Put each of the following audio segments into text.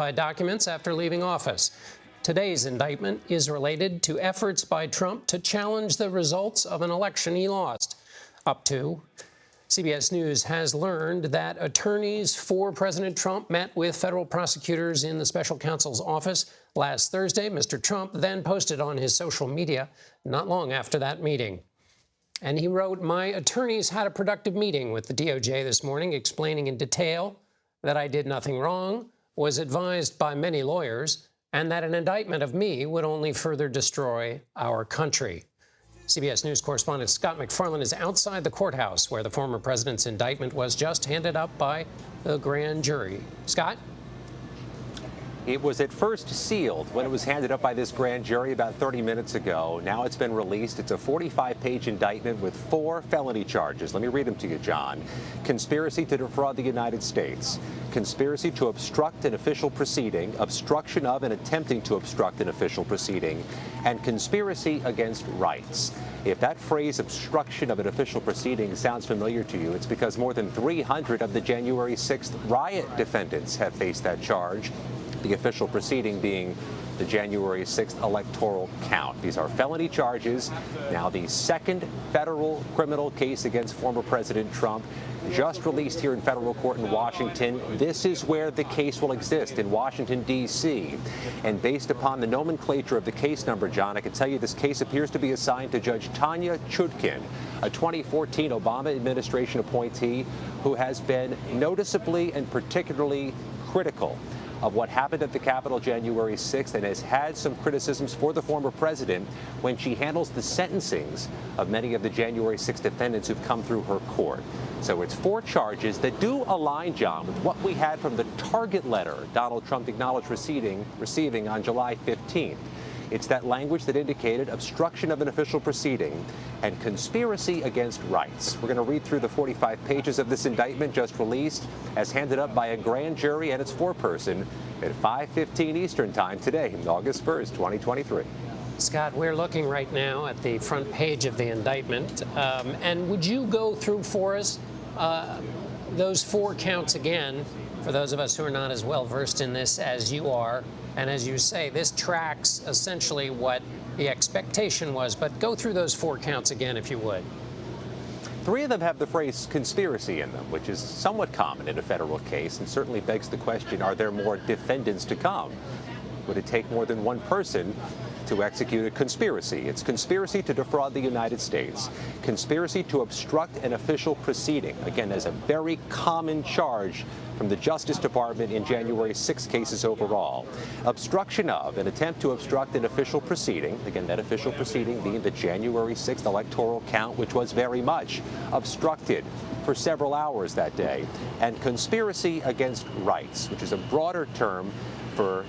by documents after leaving office. Today's indictment is related to efforts by Trump to challenge the results of an election he lost. Up to, CBS News has learned that attorneys for President Trump met with federal prosecutors in the special counsel's office last Thursday. Mr. Trump then posted on his social media not long after that meeting. And he wrote, "My attorneys had a productive meeting with the DOJ this morning, explaining in detail that I did nothing wrong, was advised by many lawyers, and that an indictment of me would only further destroy our country." CBS News correspondent Scott MacFarlane is outside the courthouse where the former president's indictment was just handed up by the grand jury. Scott? It was at first sealed when it was handed up by this grand jury about 30 minutes ago. Now it's been released. It's a 45-page indictment with 4 felony charges. Let me read them to you, John. Conspiracy to defraud the United States, conspiracy to obstruct an official proceeding, obstruction of and attempting to obstruct an official proceeding, and conspiracy against rights. If that phrase, obstruction of an official proceeding, sounds familiar to you, it's because more than 300 of the January 6th riot defendants have faced that charge. The official proceeding being the January 6th electoral count. These are felony charges. Now, the second federal criminal case against former President Trump, just released here in federal court in Washington. This is where the case will exist, in Washington, D.C. And based upon the nomenclature of the case number, John, I can tell you this case appears to be assigned to Judge Tanya Chutkin, a 2014 Obama administration appointee who has been noticeably and particularly critical of what happened at the Capitol January 6th and has had some criticisms for the former president when she handles the sentencings of many of the January 6th defendants who've come through her court. So it's 4 charges that do align, John, with what we had from the target letter Donald Trump acknowledged receiving on July 15th. It's that language that indicated obstruction of an official proceeding and conspiracy against rights. We're going to read through the 45 pages of this indictment just released as handed up by a grand jury and its foreperson at 5:15 Eastern Time today, August 1st, 2023. Scott, we're looking right now at the front page of the indictment. And would you go through for us those 4 counts again, for those of us who are not as well versed in this as you are? And as you say, this tracks essentially what the expectation was. But go through those 4 counts again, if you would. 3 of them have the phrase conspiracy in them, which is somewhat common in a federal case and certainly begs the question, are there more defendants to come? Would it take more than one person to execute a conspiracy? It's conspiracy to defraud the United States, conspiracy to obstruct an official proceeding. Again, as a very common charge from the Justice Department in January 6 cases overall. Obstruction of, an attempt to obstruct an official proceeding. Again, that official proceeding being the January 6th electoral count, which was very much obstructed for several hours that day. And conspiracy against rights, which is a broader term for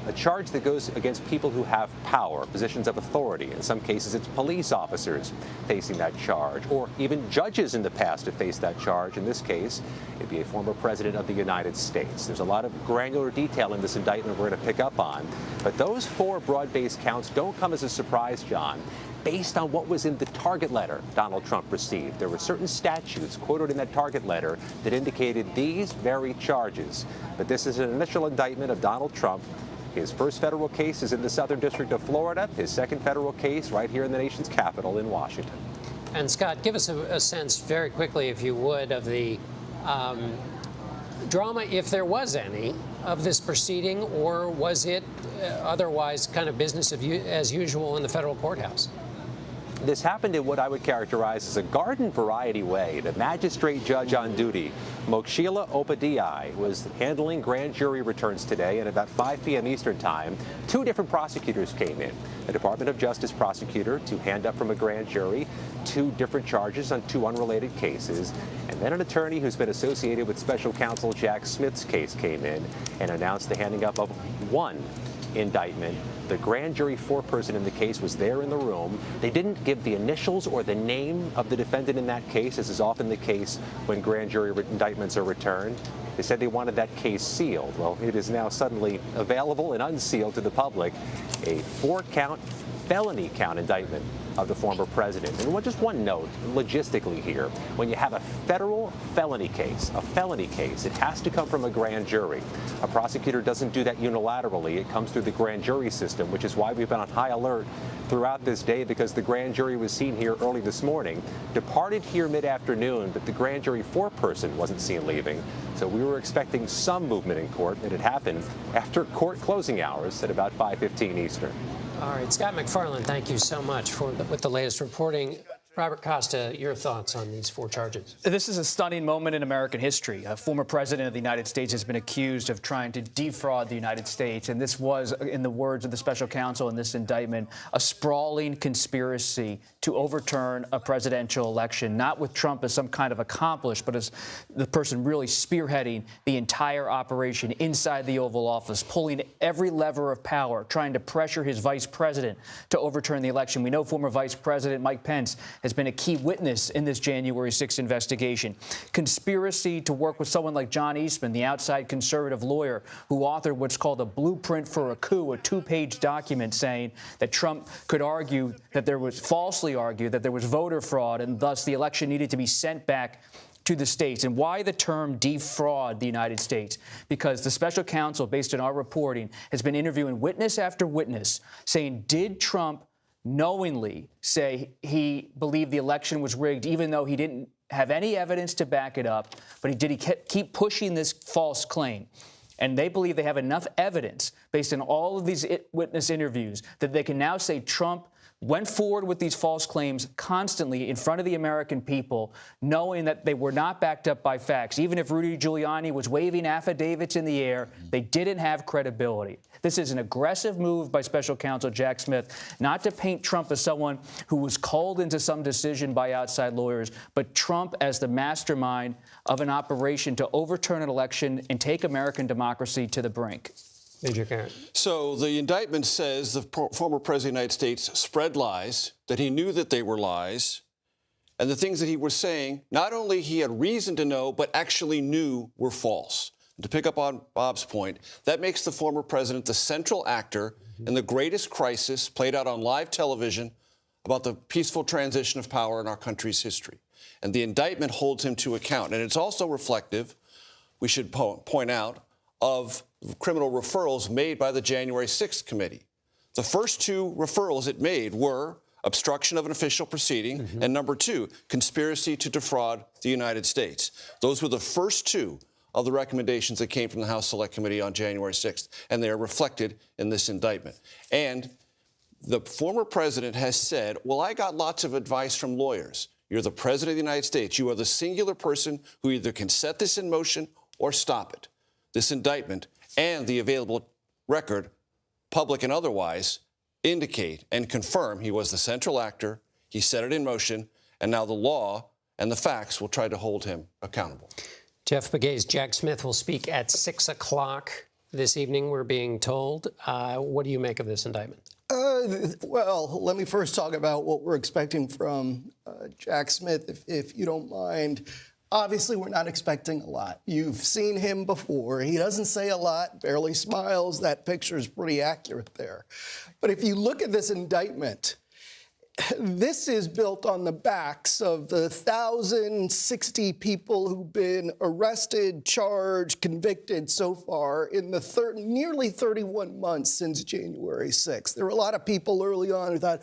a charge that goes against people who have power, positions of authority. In some cases, it's police officers facing that charge, or even judges in the past have faced that charge. In this case, it'd be a former president of the United States. There's a lot of granular detail in this indictment we're going to pick up on. But those 4 broad-based counts don't come as a surprise, John. Based on what was in the target letter Donald Trump received, there were certain statutes quoted in that target letter that indicated these very charges. But this is an initial indictment of Donald Trump. His first federal case is in the Southern District of Florida. His second federal case right here in the nation's capital in Washington. And Scott, give us a sense very quickly, if you would, of the drama, if there was any, of this proceeding, or was it otherwise kind of business as usual in the federal courthouse? This happened in what I would characterize as a garden variety way. The magistrate judge on duty, Mokshila Upadhyay, was handling grand jury returns today at about 5 p.m. Eastern Time. 2 different prosecutors came in. A Department of Justice prosecutor to hand up from a grand jury 2 different charges on 2 unrelated cases. And then an attorney who's been associated with special counsel Jack Smith's case came in and announced the handing up of 1 indictment. The grand jury foreperson in the case was there in the room. They didn't give the initials or the name of the defendant in that case, as is often the case when grand jury indictments are returned. They said they wanted that case sealed. Well, it is now suddenly available and unsealed to the public. A 4-count felony count indictment of the former president. And just one note, logistically here, when you have a federal felony case, it has to come from a grand jury. A prosecutor doesn't do that unilaterally. It comes through the grand jury system, which is why we've been on high alert throughout this day, because the grand jury was seen here early this morning, departed here mid-afternoon, but the grand jury foreperson wasn't seen leaving. So we were expecting some movement in court, and it happened after court closing hours at about 5:15 Eastern. All right, Scott McFarland, thank you so much with the latest reporting. Robert Costa, your thoughts on these 4 charges? This is a stunning moment in American history. A former president of the United States has been accused of trying to defraud the United States. And this was, in the words of the special counsel in this indictment, a sprawling conspiracy to overturn a presidential election, not with Trump as some kind of accomplice, but as the person really spearheading the entire operation inside the Oval Office, pulling every lever of power, trying to pressure his vice president to overturn the election. We know former Vice President Mike Pence has been a key witness in this January 6th investigation. Conspiracy to work with someone like John Eastman, the outside conservative lawyer who authored what's called a blueprint for a coup, a 2-page document saying that Trump could falsely argue that there was voter fraud, and thus the election needed to be sent back to the states. And why the term defraud the United States? Because the special counsel, based on our reporting, has been interviewing witness after witness saying, did Trump knowingly say he believed the election was rigged, even though he didn't have any evidence to back it up, but did he keep pushing this false claim? And they believe they have enough evidence based on all of these witness interviews that they can now say Trump went forward with these false claims constantly in front of the American people, knowing that they were not backed up by facts. Even if Rudy Giuliani was waving affidavits in the air, they didn't have credibility. This is an aggressive move by special counsel Jack Smith, not to paint Trump as someone who was called into some decision by outside lawyers, but Trump as the mastermind of an operation to overturn an election and take American democracy to the brink. Major Karen. So the indictment says the former president of the United States spread lies, that he knew that they were lies, and the things that he was saying, not only he had reason to know, but actually knew were false. And to pick up on Bob's point, that makes the former president the central actor in the greatest crisis played out on live television about the peaceful transition of power in our country's history. And the indictment holds him to account. And it's also reflective, we should point out, of criminal referrals made by the January 6th committee. The first 2 referrals it made were obstruction of an official proceeding, and number 2, conspiracy to defraud the United States. Those were the first 2 of the recommendations that came from the House Select Committee on January 6th, and they are reflected in this indictment. And the former president has said, well, I got lots of advice from lawyers. You're the president of the United States. You are the singular person who either can set this in motion or stop it. This indictment and the available record, public and otherwise, indicate and confirm he was the central actor, he set it in motion, and now the law and the facts will try to hold him accountable. Jeff Begay's Jack Smith will speak at 6 o'clock this evening, we're being told. What do you make of this indictment? Well, let me first talk about what we're expecting from Jack Smith, if you don't mind. Obviously, we're not expecting a lot. You've seen him before. He doesn't say a lot, barely smiles. That picture is pretty accurate there. But if you look at this indictment, this is built on the backs of the 1,060 people who've been arrested, charged, convicted so far in the nearly 31 months since January 6th. There were a lot of people early on who thought,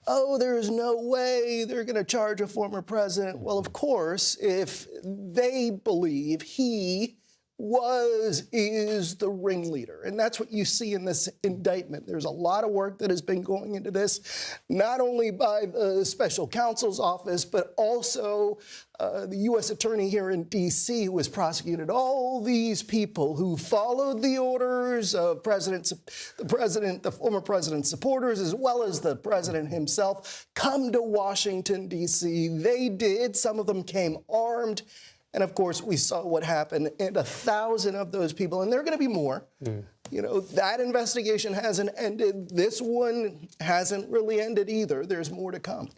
oh, there's no way they're going to charge a former president. Well, of course, if they believe he is the ringleader. And that's what you see in this indictment. There's a lot of work that has been going into this, not only by the special counsel's office, but also the U.S. attorney here in D.C. who has prosecuted all these people who followed the orders of the former president's supporters, as well as the president himself, come to Washington, D.C. They did. Some of them came armed. And of course, we saw what happened, and 1,000 of those people, and there are going to be more. You know, that investigation hasn't ended. This one hasn't really ended either. There's more to come.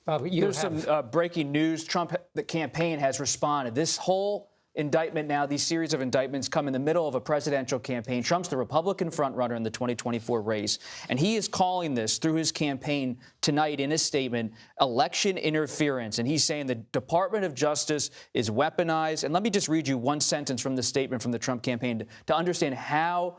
There's some breaking news. Trump, the campaign, has responded. This whole indictment now, these series of indictments come in the middle of a presidential campaign. Trump's the Republican frontrunner in the 2024 race, and he is calling this, through his campaign tonight in his statement, election interference. And he's saying the Department of Justice is weaponized. And let me just read you one sentence from the statement from the Trump campaign to understand how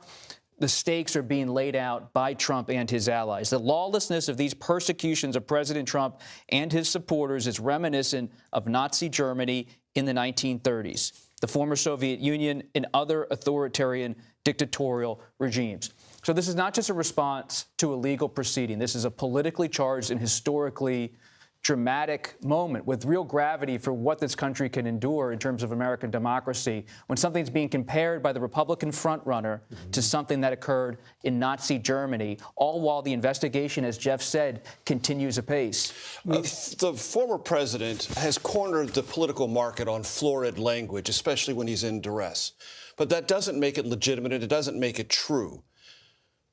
the stakes are being laid out by Trump and his allies. The lawlessness of these persecutions of President Trump and his supporters is reminiscent of Nazi Germany in the 1930s, the former Soviet Union, and other authoritarian dictatorial regimes. So this is not just a response to a legal proceeding. This is a politically charged and historically dramatic moment with real gravity for what this country can endure in terms of American democracy when something's being compared by the Republican frontrunner to something that occurred in Nazi Germany, all while the investigation, as Jeff said, continues apace. The former president has cornered the political market on florid language, especially when he's in duress. But that doesn't make it legitimate, and it doesn't make it true.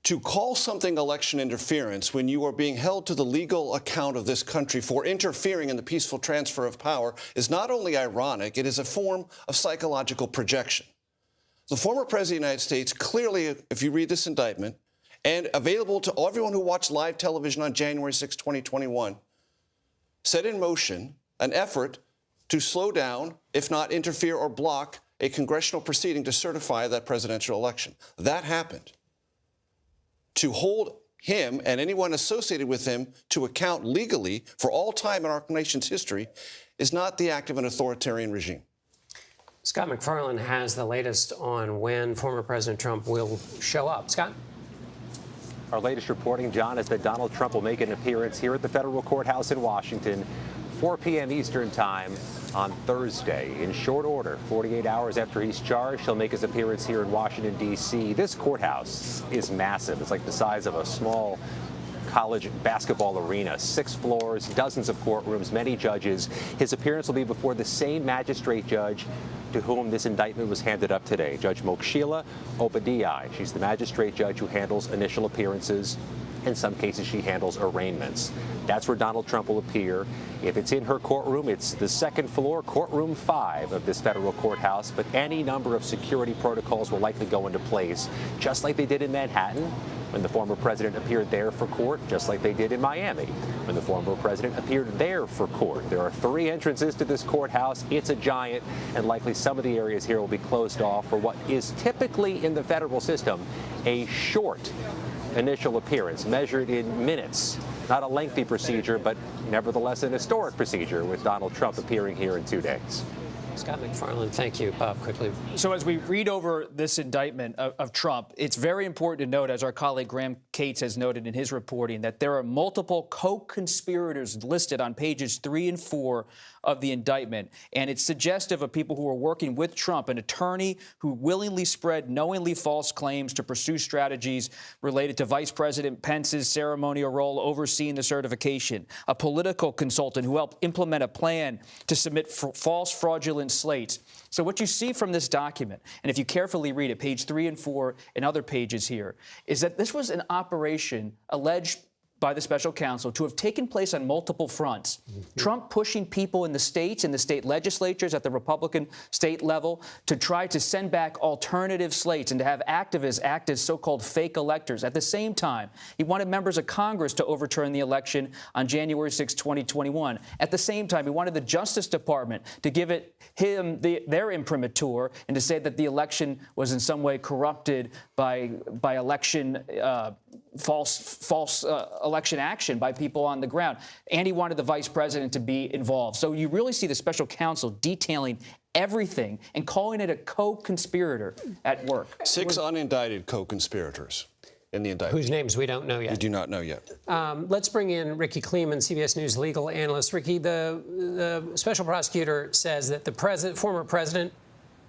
To call something election interference when you are being held to the legal account of this country for interfering in the peaceful transfer of power is not only ironic, it is a form of psychological projection. The former president of the United States clearly, if you read this indictment, and available to everyone who watched live television on January 6, 2021, set in motion an effort to slow down, if not interfere or block, a congressional proceeding to certify that presidential election. That happened. To hold him and anyone associated with him to account legally for all time in our nation's history is not the act of an authoritarian regime. Scott McFarland has the latest on when former President Trump will show up. Scott? Our latest reporting, John, is that Donald Trump will make an appearance here at the federal courthouse in Washington, 4 p.m. Eastern time on Thursday. In short order, 48 hours after he's charged, he'll make his appearance here in Washington, D.C. This courthouse is massive. It's like the size of a small college basketball arena, 6 floors, dozens of courtrooms, many judges. His appearance will be before the same magistrate judge to whom this indictment was handed up today, Judge Mokshila Upadhyay. She's the magistrate judge who handles initial appearances. In some cases, she handles arraignments. That's where Donald Trump will appear. If it's in her courtroom, it's the second floor, courtroom 5 of this federal courthouse. But any number of security protocols will likely go into place, just like they did in Manhattan when the former president appeared there for court, just like they did in Miami when the former president appeared there for court. There are 3 entrances to this courthouse. It's a giant, and likely some of the areas here will be closed off for what is typically in the federal system a short initial appearance, measured in minutes. Not a lengthy procedure, but nevertheless an historic procedure with Donald Trump appearing here in 2 days. Scott McFarland, thank you. Bob, quickly. So as we read over this indictment of Trump, it's very important to note, as our colleague Graham Cates has noted in his reporting, that there are multiple co-conspirators listed on pages 3 and 4 of the indictment. And it's suggestive of people who are working with Trump, an attorney who willingly spread knowingly false claims to pursue strategies related to Vice President Pence's ceremonial role overseeing the certification, a political consultant who helped implement a plan to submit false fraudulent slates. So what you see from this document, and if you carefully read it, page 3 and 4 and other pages here, is that this was an operation alleged by the special counsel to have taken place on multiple fronts. Trump pushing people in the states, in the state legislatures at the Republican state level to try to send back alternative slates and to have activists act as so-called fake electors. At the same time, he wanted members of Congress to overturn the election on January 6, 2021. At the same time, he wanted the Justice Department to give their imprimatur and to say that the election was in some way corrupted by election false election action by people on the ground. And he wanted the vice president to be involved. So you really see the special counsel detailing everything and calling it a co-conspirator at work. 6 unindicted co-conspirators in the indictment. Whose names we don't know yet. We do not know yet. Let's bring in Ricky Kleeman, CBS News legal analyst. Ricky, the special prosecutor says that the former president,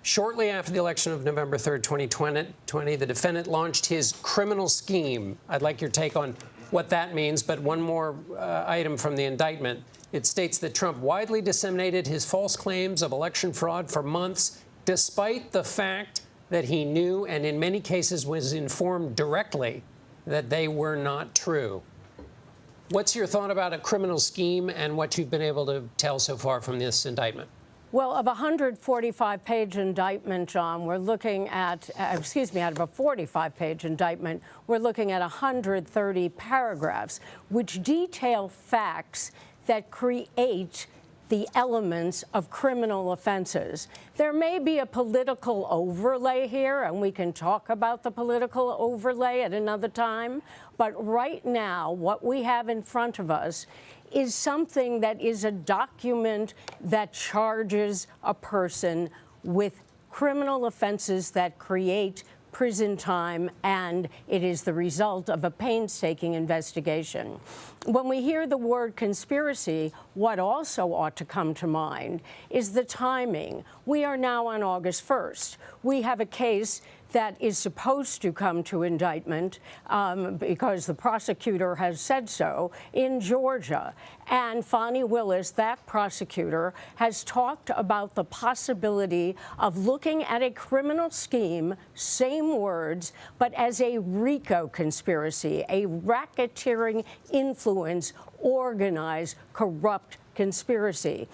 shortly after the election of November 3rd, 2020, the defendant launched his criminal scheme. I'd like your take on what that means, but one more item from the indictment. It states that Trump widely disseminated his false claims of election fraud for months, despite the fact that he knew and in many cases was informed directly that they were not true. What's your thought about a criminal scheme and what you've been able to tell so far from this indictment? Well, of a 145-page indictment, John, we're looking at, out of a 45-page indictment, we're looking at 130 paragraphs, which detail facts that create the elements of criminal offenses. There may be a political overlay here, and we can talk about the political overlay at another time, but right now, what we have in front of us is something that is a document that charges a person with criminal offenses that create prison time, and it is the result of a painstaking investigation. When we hear the word conspiracy, what also ought to come to mind is the timing. We are now on August 1st. We have a case that is supposed to come to indictment because the prosecutor has said so in Georgia. And Fani Willis, that prosecutor, has talked about the possibility of looking at a criminal scheme, same words, but as a RICO conspiracy, a racketeering influence, organized, corrupt conspiracy.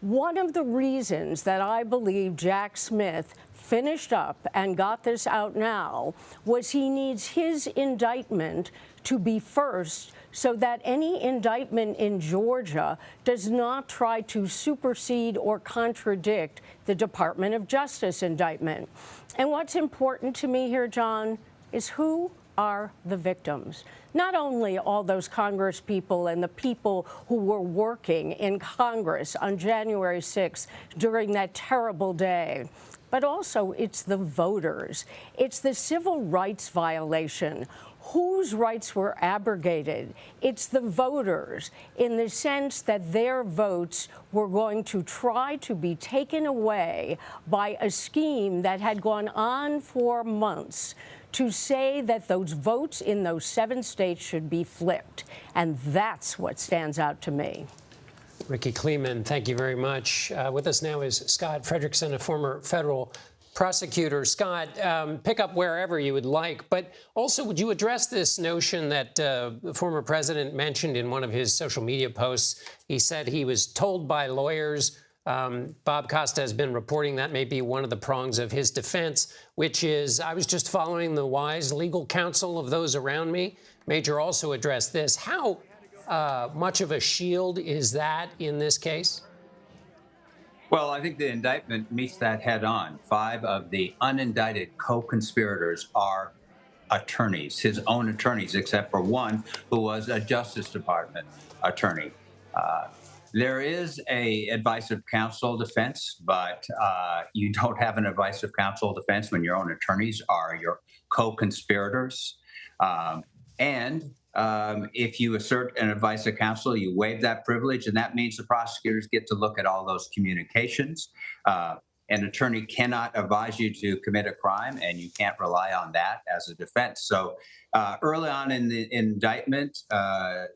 One of the reasons that I believe Jack Smith finished up and got this out now was he needs his indictment to be first so that any indictment in Georgia does not try to supersede or contradict the Department of Justice indictment. And what's important to me here, John, is who are the victims. Not only all those Congress people and the people who were working in Congress on January 6th during that terrible day, but also it's the voters. It's the civil rights violation. Whose rights were abrogated? It's the voters, in the sense that their votes were going to try to be taken away by a scheme that had gone on for months to say that those votes in those 7 states should be flipped. And that's what stands out to me. Ricky Kleeman, thank you very much. With us now is Scott Frederickson, a former federal prosecutor. Scott, pick up wherever you would like, but also would you address this notion that the former president mentioned in one of his social media posts? He said he was told by lawyers. Bob Costa has been reporting that may be one of the prongs of his defense, which is, I was just following the wise legal counsel of those around me. Major also addressed this. How much of a shield is that in this case? Well, I think the indictment meets that head on. 5 of the unindicted co-conspirators are attorneys, his own attorneys, except for one who was a Justice Department attorney. There is a advice of counsel defense, but you don't have an advice of counsel defense when your own attorneys are your co-conspirators. If you assert an advice of counsel, you waive that privilege, and that means the prosecutors get to look at all those communications. An attorney cannot advise you to commit a crime, and you can't rely on that as a defense. So early on in the indictment,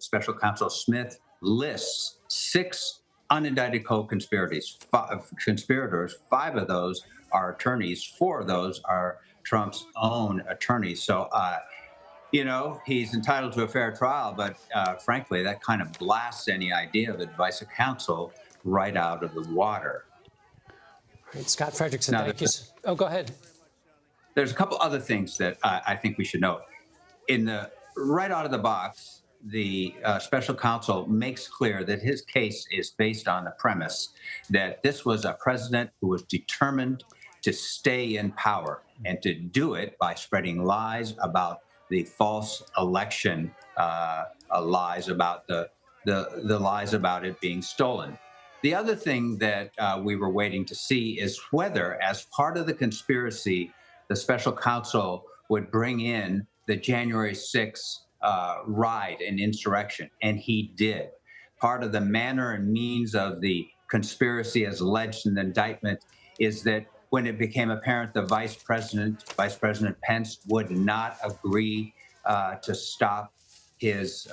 Special Counsel Smith lists 6 unindicted co-conspirators. 5 of those are attorneys. 4 of those are Trump's own attorneys. So, he's entitled to a fair trial, but frankly, that kind of blasts any idea of advice of counsel right out of the water. All right, Scott Frederickson, thank you. Oh, go ahead. There's a couple other things that I think we should note. Right out of the box, the special counsel makes clear that his case is based on the premise that this was a president who was determined to stay in power and to do it by spreading lies about the false election, lies about the lies about it being stolen. The other thing that we were waiting to see is whether, as part of the conspiracy, the special counsel would bring in the January 6th riot and insurrection, and he did. Part of the manner and means of the conspiracy as alleged in the indictment is that when it became apparent that Vice President Pence would not agree to stop his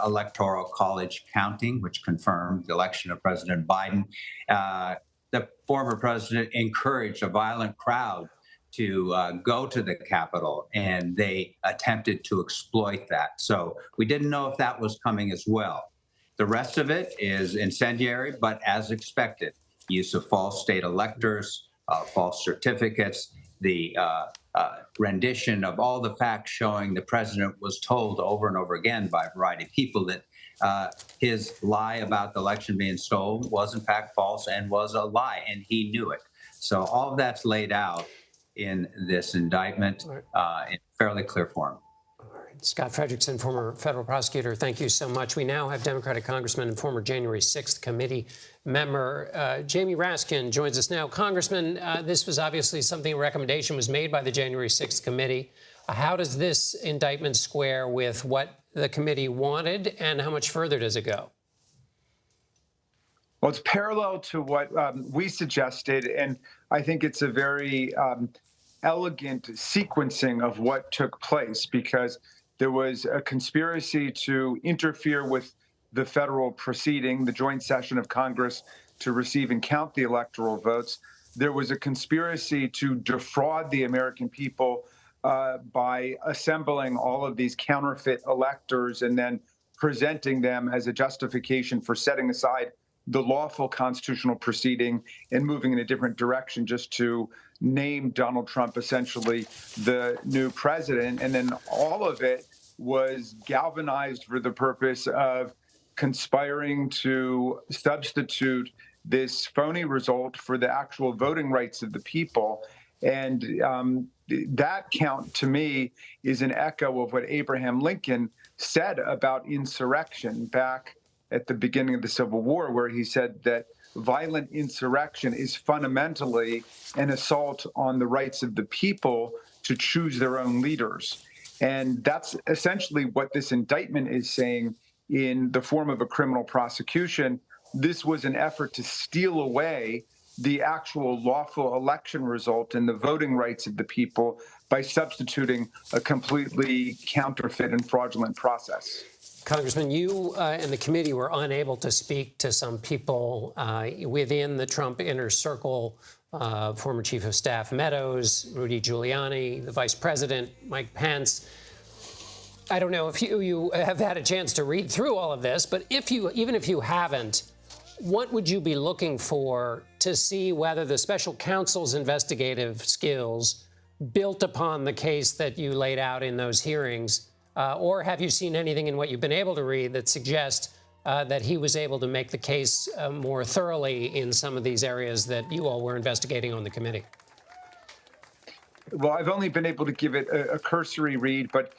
electoral college counting, which confirmed the election of President Biden, the former president encouraged a violent crowd to go to the Capitol, and they attempted to exploit that. So we didn't know if that was coming as well. The rest of it is incendiary, but as expected. use of false state electors, false certificates, the rendition of all the facts showing the president was told over and over again by a variety of people that his lie about the election being stolen was in fact false and was a lie, and he knew it. So all of that's laid out in this indictment in fairly clear form. Scott Frederickson, former federal prosecutor, thank you so much. We now have Democratic Congressman and former January 6th committee member Jamie Raskin joins us now. Congressman, this was obviously something, a recommendation was made by the January 6th committee. How does this indictment square with what the committee wanted, and how much further does it go? Well, it's parallel to what we suggested, and I think it's a very elegant sequencing of what took place, because there was a conspiracy to interfere with the federal proceeding, the joint session of Congress, to receive and count the electoral votes. There was a conspiracy to defraud the American people by assembling all of these counterfeit electors and then presenting them as a justification for setting aside the lawful constitutional proceeding and moving in a different direction, just to name Donald Trump essentially the new president. And then all of it was galvanized for the purpose of conspiring to substitute this phony result for the actual voting rights of the people. And that count, to me, is an echo of what Abraham Lincoln said about insurrection back at the beginning of the Civil War, where he said that violent insurrection is fundamentally an assault on the rights of the people to choose their own leaders. And that's essentially what this indictment is saying in the form of a criminal prosecution. This was an effort to steal away the actual lawful election result and the voting rights of the people by substituting a completely counterfeit and fraudulent process. Congressman, you and the committee were unable to speak to some people within the Trump inner circle, former Chief of Staff Meadows, Rudy Giuliani, the Vice President, Mike Pence. I don't know if you have had a chance to read through all of this, but even if you haven't, what would you be looking for to see whether the special counsel's investigative skills built upon the case that you laid out in those hearings? Or have you seen anything in what you've been able to read that suggests that he was able to make the case more thoroughly in some of these areas that you all were investigating on the committee? Well, I've only been able to give it a cursory read, but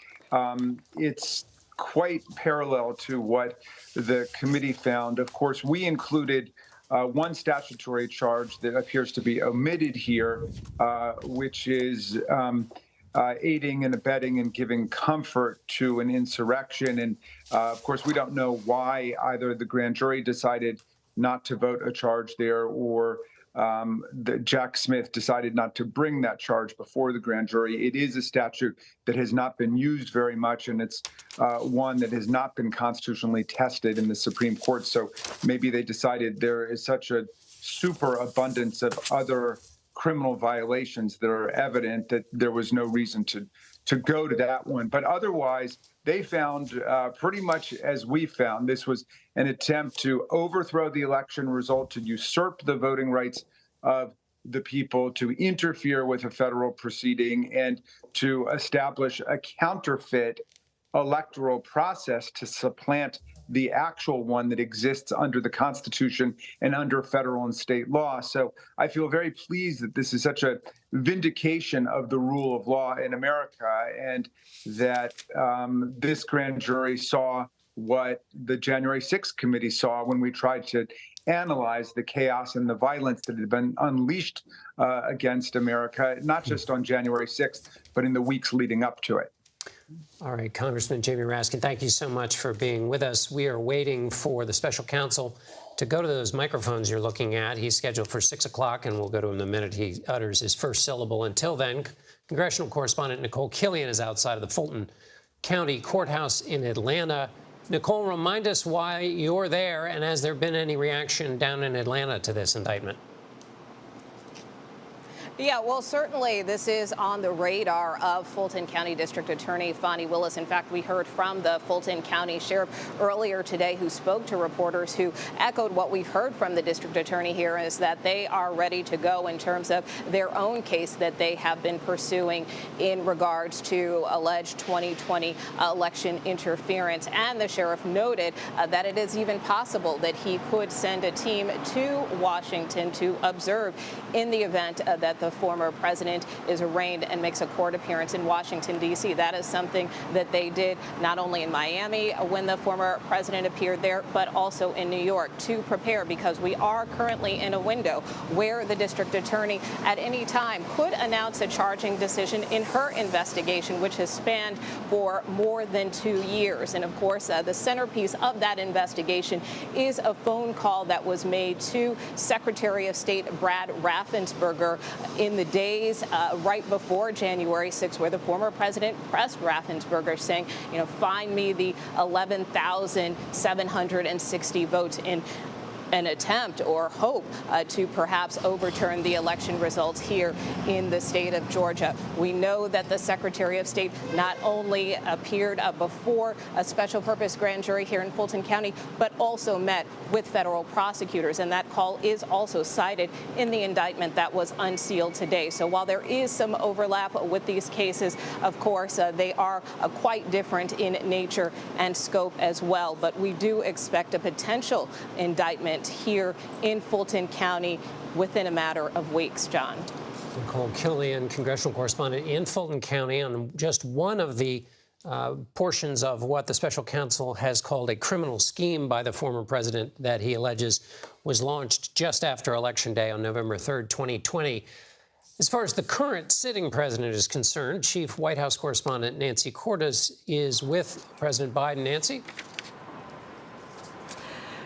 it's quite parallel to what the committee found. Of course, we included one statutory charge that appears to be omitted here, which is aiding and abetting and giving comfort to an insurrection. And of course, we don't know why either the grand jury decided not to vote a charge there, or Jack Smith decided not to bring that charge before the grand jury. It is a statute that has not been used very much, and it's one that has not been constitutionally tested in the Supreme Court. So maybe they decided there is such a superabundance of other criminal violations that are evident that there was no reason to go to that one. But otherwise, they found pretty much as we found. This was an attempt to overthrow the election result, to usurp the voting rights of the people, to interfere with a federal proceeding, and to establish a counterfeit electoral process to supplant the actual one that exists under the Constitution and under federal and state law. So I feel very pleased that this is such a vindication of the rule of law in America, and that this grand jury saw what the January 6th committee saw when we tried to analyze the chaos and the violence that had been unleashed against America, not just on January 6th, but in the weeks leading up to it. All right, Congressman Jamie Raskin, thank you so much for being with us. We are waiting for the special counsel to go to those microphones you're looking at. He's scheduled for 6 o'clock, and we'll go to him the minute he utters his first syllable. Until then, congressional correspondent Nicole Killian is outside of the Fulton County Courthouse in Atlanta. Nicole, remind us why you're there, and has there been any reaction down in Atlanta to this indictment? Yeah, well, certainly this is on the radar of Fulton County District Attorney Fani Willis. In fact, we heard from the Fulton County Sheriff earlier today who spoke to reporters who echoed what we've heard from the district attorney here is that they are ready to go in terms of their own case that they have been pursuing in regards to alleged 2020 election interference. And the sheriff noted that it is even possible that he could send a team to Washington to observe in the event that the former president is arraigned and makes a court appearance in Washington, D.C. That is something that they did not only in Miami when the former president appeared there, but also in New York to prepare, because we are currently in a window where the district attorney at any time could announce a charging decision in her investigation, which has spanned for more than 2 years. And of course, the centerpiece of that investigation is a phone call that was made to Secretary of State Brad Raffensperger in the days right before January 6, where the former president pressed Raffensperger saying, find me the 11,760 votes in an attempt or hope to perhaps overturn the election results here in the state of Georgia. We know that the Secretary of State not only appeared before a special purpose grand jury here in Fulton County, but also met with federal prosecutors. And that call is also cited in the indictment that was unsealed today. So while there is some overlap with these cases, of course, they are quite different in nature and scope as well. But we do expect a potential indictment here in Fulton County within a matter of weeks, John. Nicole Killian, congressional correspondent in Fulton County, on just one of the portions of what the special counsel has called a criminal scheme by the former president that he alleges was launched just after Election Day on November 3rd, 2020. As far as the current sitting president is concerned, Chief White House correspondent Nancy Cordes is with President Biden. Nancy?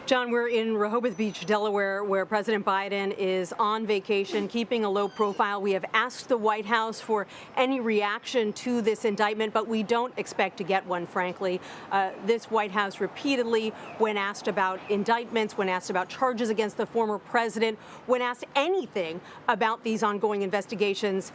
John, we're in Rehoboth Beach, Delaware, where President Biden is on vacation, keeping a low profile. We have asked the White House for any reaction to this indictment, but we don't expect to get one, frankly. This White House repeatedly, when asked about indictments, when asked about charges against the former president, when asked anything about these ongoing investigations,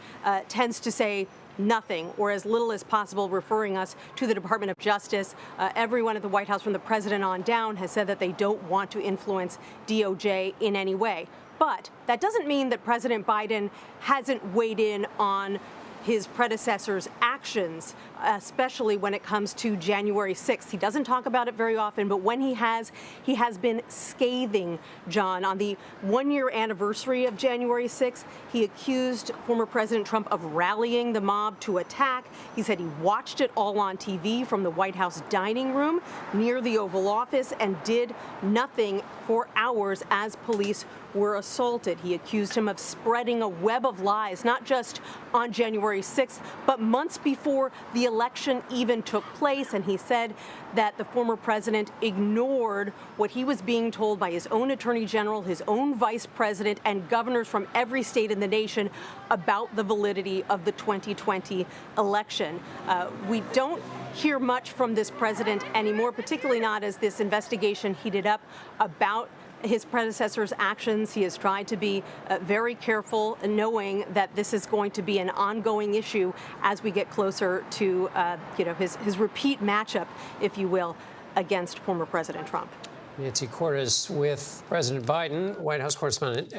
tends to say nothing, or as little as possible, referring us to the Department of Justice. Everyone at the White House, from the president on down, has said that they don't want to influence DOJ in any way. But that doesn't mean that President Biden hasn't weighed in on his predecessor's actions, especially when it comes to January 6th. He doesn't talk about it very often, but when he has been scathing, John. On the one-year anniversary of January 6th, he accused former President Trump of rallying the mob to attack. He said he watched it all on TV from the White House dining room near the Oval Office and did nothing for hours as police were assaulted. He accused him of spreading a web of lies, not just on January 6th, but months before the election even took place. And he said that the former president ignored what he was being told by his own attorney general, his own vice president, and governors from every state in the nation about the validity of the 2020 election. We don't hear much from this president anymore, particularly not as this investigation heated up about his predecessor's actions. He has tried to be very careful, knowing that this is going to be an ongoing issue as we get closer to his repeat matchup, if you will, against former President Trump. Nancy Cordes with President Biden, White House correspondent.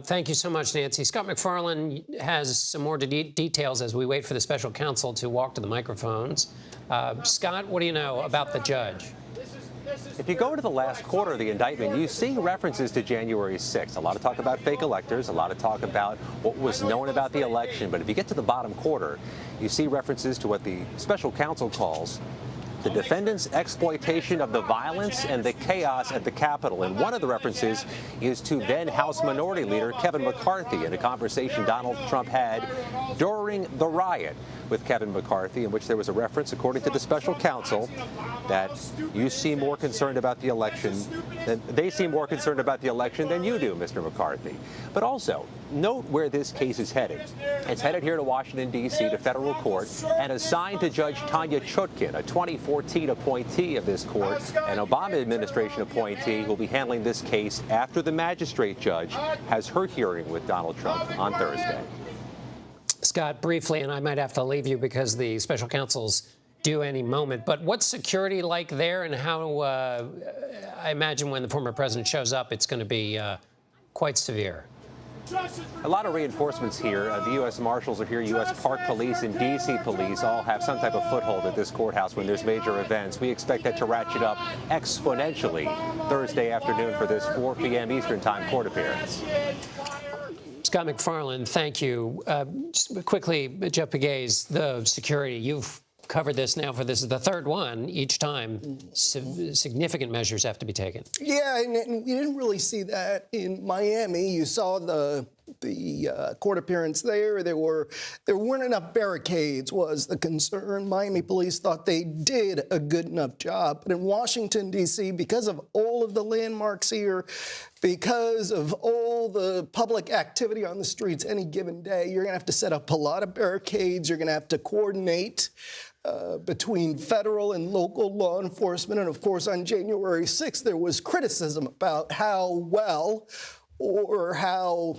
Thank you so much, Nancy. Scott MacFarlane has some more details as we wait for the special counsel to walk to the microphones. Scott, what do you know about the judge? If you go to the last quarter of the indictment, you see references to January 6th. A lot of talk about fake electors, a lot of talk about what was known about the election. But if you get to the bottom quarter, you see references to what the special counsel calls the defendant's exploitation of the violence and the chaos at the Capitol. And one of the references is to then House Minority Leader Kevin McCarthy in a conversation Donald Trump had during the riot with Kevin McCarthy, in which there was a reference, according to the special counsel, that you seem more concerned about the election than they seem more concerned about the election than you do, Mr. McCarthy. But also, note where this case is headed. It's headed here to Washington, D.C., to federal court, and assigned to Judge Tanya Chutkin, a 2014 appointee of this court, an Obama administration appointee who will be handling this case after the magistrate judge has her hearing with Donald Trump on Thursday. Scott, briefly, and I might have to leave you because the special counsel's due any moment, but what's security like there, and how, I imagine when the former president shows up, it's going to be quite severe. A lot of reinforcements here. The U.S. Marshals are here. U.S. Park Police and D.C. Police all have some type of foothold at this courthouse when there's major events. We expect that to ratchet up exponentially Thursday afternoon for this 4 p.m. Eastern Time court appearance. Scott McFarland, thank you. Quickly, Jeff Pegues, the security, you've covered this now for this is the third one. Each time, significant measures have to be taken. Yeah, and you didn't really see that in Miami. You saw the court appearance there. There weren't enough barricades was the concern. Miami police thought they did a good enough job. But in Washington, D.C., because of all of the landmarks here, because of all the public activity on the streets any given day, you're going to have to set up a lot of barricades. You're going to have to coordinate between federal and local law enforcement. And of course, on January 6th, there was criticism about how well or how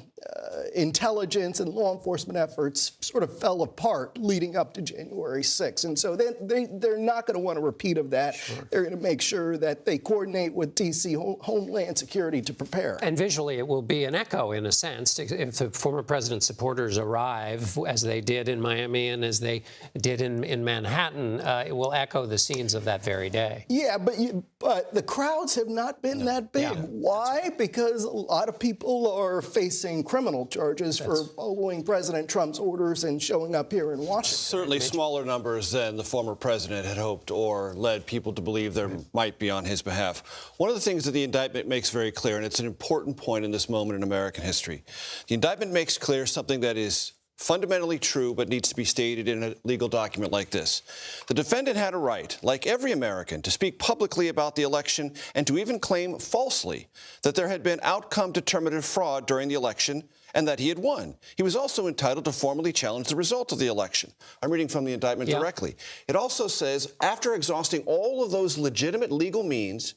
intelligence and law enforcement efforts sort of fell apart leading up to January 6th. And so they're not going to want a repeat of that. Sure. They're going to make sure that they coordinate with D.C. Homeland Security to prepare. And visually, it will be an echo, in a sense, if the former president's supporters arrive, as they did in Miami and as they did in Manhattan, it will echo the scenes of that very day. Yeah, but the crowds have not been that big. Yeah. Why? Because a lot of people are facing criminal charges for following President Trump's orders and showing up here in Washington. Certainly smaller numbers than the former president had hoped or led people to believe there might be on his behalf. One of the things that the indictment makes very clear, and it's an important point in this moment in American history, the indictment makes clear something that is fundamentally true but needs to be stated in a legal document like this. The defendant had a right, like every American, to speak publicly about the election and to even claim falsely that there had been outcome-determinative fraud during the election and that he had won. He was also entitled to formally challenge the result of the election. I'm reading from the indictment directly. It also says, after exhausting all of those legitimate legal means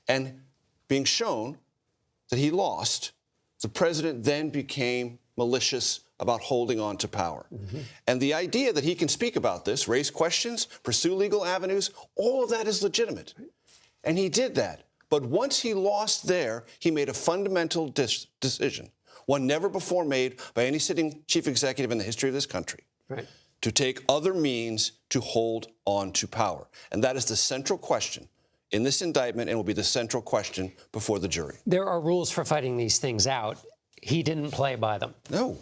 and being shown that he lost, the president then became malicious about holding on to power. And the idea that he can speak about this, raise questions, pursue legal avenues, all of that is legitimate. And he did that. But once he lost there, he made a fundamental decision, one never before made by any sitting chief executive in the history of this country, to take other means to hold on to power. And that is the central question in this indictment and will be the central question before the jury. There are rules for fighting these things out. He didn't play by them. No.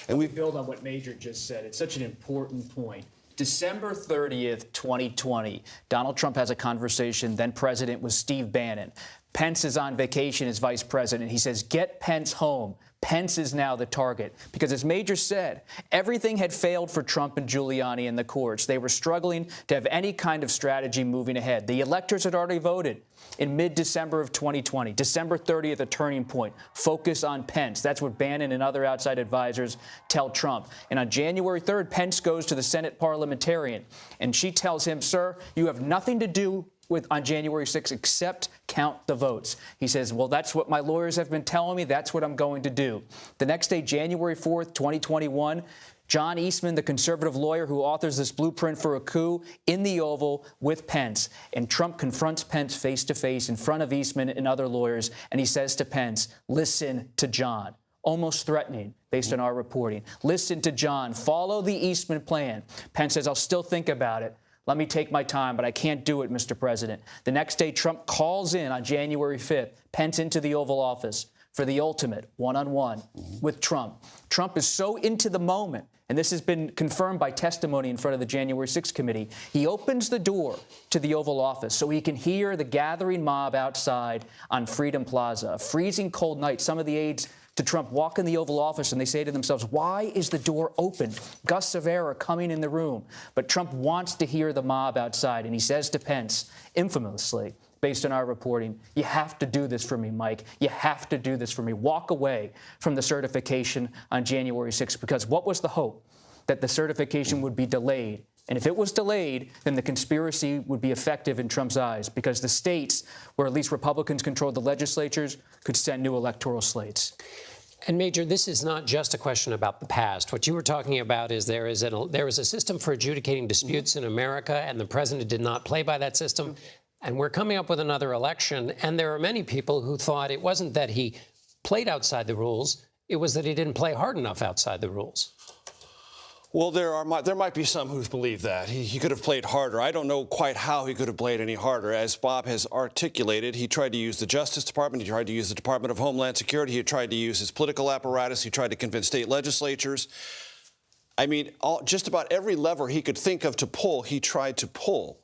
And we build on what Major just said. It's such an important point. December 30th, 2020, Donald Trump has a conversation, then president, with Steve Bannon. Pence is on vacation as vice president. He says, get Pence home. Pence is now the target. Because as Major said, everything had failed for Trump and Giuliani in the courts. They were struggling to have any kind of strategy moving ahead. The electors had already voted in mid-December of 2020. December 30th, a turning point. Focus on Pence. That's what Bannon and other outside advisors tell Trump. And on January 3rd, Pence goes to the Senate parliamentarian, and she tells him, sir, you have nothing to do on January 6th except count the votes. He says, well, that's what my lawyers have been telling me. That's what I'm going to do. The next day, January 4th, 2021, John Eastman, the conservative lawyer who authors this blueprint for a coup, in the Oval with Pence. And Trump confronts Pence face-to-face in front of Eastman and other lawyers, and he says to Pence, listen to John. Almost threatening, based on our reporting. Listen to John. Follow the Eastman plan. Pence says, I'll still think about it. Let me take my time, but I can't do it, Mr. President. The next day, Trump calls in on January 5th, Pence into the Oval Office for the ultimate one-on-one with Trump. Trump is so into the moment, and this has been confirmed by testimony in front of the January 6th committee. He opens the door to the Oval Office so he can hear the gathering mob outside on Freedom Plaza. A freezing cold night. Some of the aides to Trump walk in the Oval Office and they say to themselves, why is the door open? Gusts of air are coming in the room. But Trump wants to hear the mob outside, and he says to Pence, infamously, based on our reporting, you have to do this for me, Mike. You have to do this for me. Walk away from the certification on January 6th, because what was the hope? That the certification would be delayed. And if it was delayed, then the conspiracy would be effective in Trump's eyes, because the states where at least Republicans controlled the legislatures could send new electoral slates. And Major, this is not just a question about the past. What you were talking about is there is a system for adjudicating disputes in America, and the president did not play by that system. And we're coming up with another election, and there are many people who thought it wasn't that he played outside the rules, it was that he didn't play hard enough outside the rules. Well, there might be some who believe that. He could have played harder. I don't know quite how he could have played any harder. As Bob has articulated, he tried to use the Justice Department. He tried to use the Department of Homeland Security. He tried to use his political apparatus. He tried to convince state legislatures. I mean, just about every lever he could think of to pull, he tried to pull.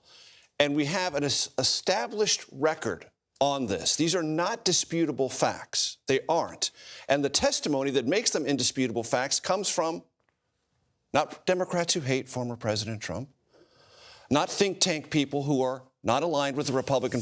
And we have an established record on this. These are not disputable facts. They aren't. And the testimony that makes them indisputable facts comes from not Democrats who hate former President Trump, not think tank people who are not aligned with the Republican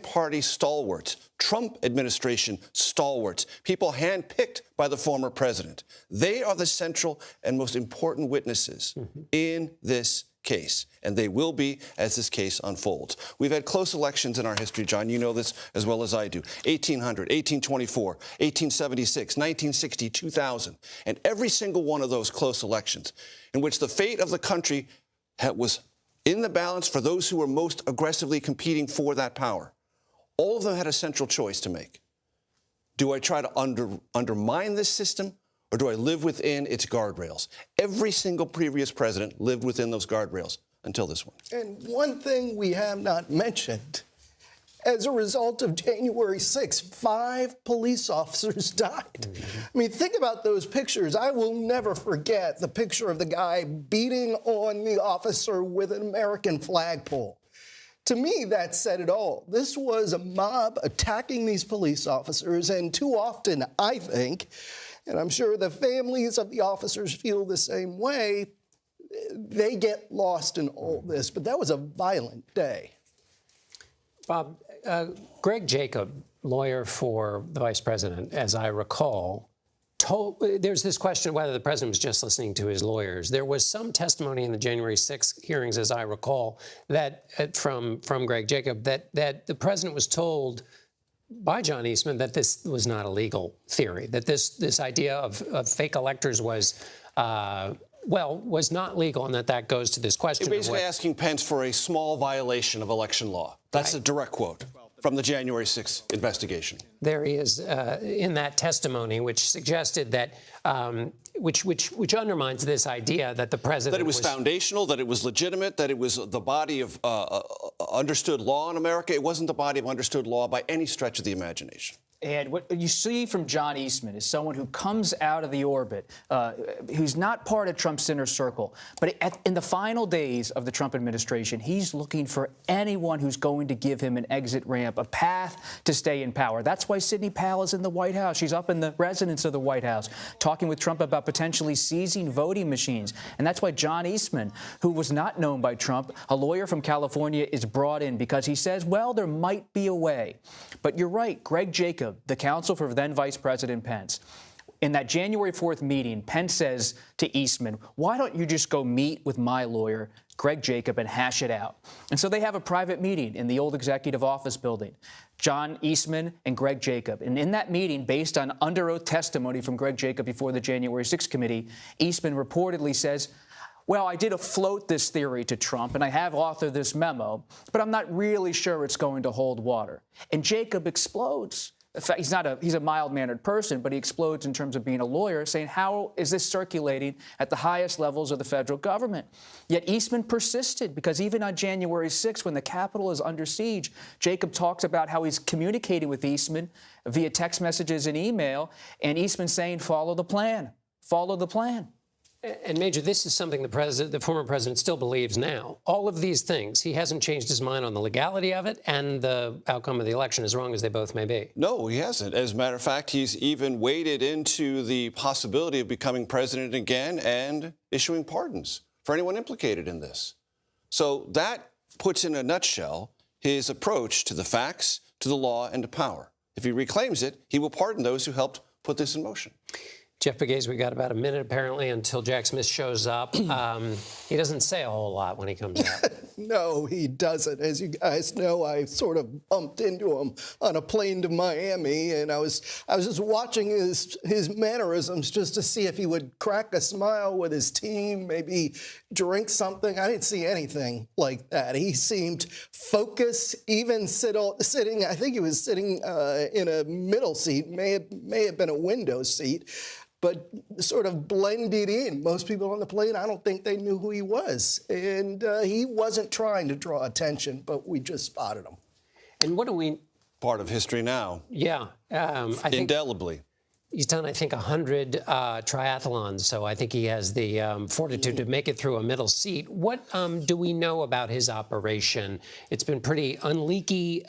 Party stalwarts, Trump administration stalwarts, people handpicked by the former president. They are the central and most important witnesses in this case, and they will be as this case unfolds. We've had close elections in our history, John. You know this as well as I do. 1800, 1824, 1876, 1960, 2000. And every single one of those close elections in which the fate of the country was in the balance for those who were most aggressively competing for that power, all of them had a central choice to make. Do I try to undermine this system, or do I live within its guardrails? Every single previous president lived within those guardrails until this one. And one thing we have not mentioned, as a result of January 6th, 5 police officers died. I mean, think about those pictures. I will never forget the picture of the guy beating on the officer with an American flagpole. To me, that said it all. This was a mob attacking these police officers, and too often, I think, and I'm sure the families of the officers feel the same way, they get lost in all this. But that was a violent day. Bob, Greg Jacob, lawyer for the vice president, as I recall, there's this question of whether the president was just listening to his lawyers. There was some testimony in the January 6th hearings, as I recall, that from Greg Jacob, that the president was told by John Eastman that this was not a legal theory, that this idea of fake electors was not legal, and that goes to this question. You're basically asking Pence for a small violation of election law. That's a direct quote from the January 6th investigation. There is in that testimony, which suggested that, which undermines this idea that the president that it was foundational, that it was legitimate, that it was the body of understood law in America. It wasn't the body of understood law by any stretch of the imagination. And what you see from John Eastman is someone who comes out of the orbit, who's not part of Trump's inner circle. But in the final days of the Trump administration, he's looking for anyone who's going to give him an exit ramp, a path to stay in power. That's why Sidney Powell is in the White House. She's up in the residence of the White House talking with Trump about potentially seizing voting machines. And that's why John Eastman, who was not known by Trump, a lawyer from California, is brought in because he says, well, there might be a way. But you're right, Greg Jacob, the counsel for then Vice President Pence, in that January 4th meeting, Pence says to Eastman, why don't you just go meet with my lawyer, Greg Jacob, and hash it out? And so they have a private meeting in the old executive office building, John Eastman and Greg Jacob. And in that meeting, based on under oath testimony from Greg Jacob before the January 6th committee, Eastman reportedly says, well, I did afloat this theory to Trump, and I have authored this memo, but I'm not really sure it's going to hold water. And Jacob explodes. In fact, he's a mild-mannered person, but he explodes in terms of being a lawyer, saying, how is this circulating at the highest levels of the federal government? Yet Eastman persisted, because even on January 6th, when the Capitol is under siege, Jacob talks about how he's communicating with Eastman via text messages and email, and Eastman saying, follow the plan, follow the plan. And Major, this is something the former president still believes now. All of these things, he hasn't changed his mind on the legality of it and the outcome of the election, as wrong as they both may be. No, he hasn't. As a matter of fact, he's even waded into the possibility of becoming president again and issuing pardons for anyone implicated in this. So that puts in a nutshell his approach to the facts, to the law, and to power. If he reclaims it, he will pardon those who helped put this in motion. Jeff Pegues, we got about a minute, apparently, until Jack Smith shows up. He doesn't say a whole lot when he comes out. No, he doesn't. As you guys know, I sort of bumped into him on a plane to Miami, and I was just watching his mannerisms just to see if he would crack a smile with his team, maybe drink something. I didn't see anything like that. He seemed focused, even sitting. I think he was sitting in a middle seat, may have been a window seat, but sort of blended in. Most people on the plane, I don't think they knew who he was. And he wasn't trying to draw attention, but we just spotted him. And what do we... Part of history now. Yeah. I think Indelibly. he's done, I think, 100 triathlons, so I think he has the fortitude to make it through a middle seat. What do we know about his operation? It's been pretty unleaky,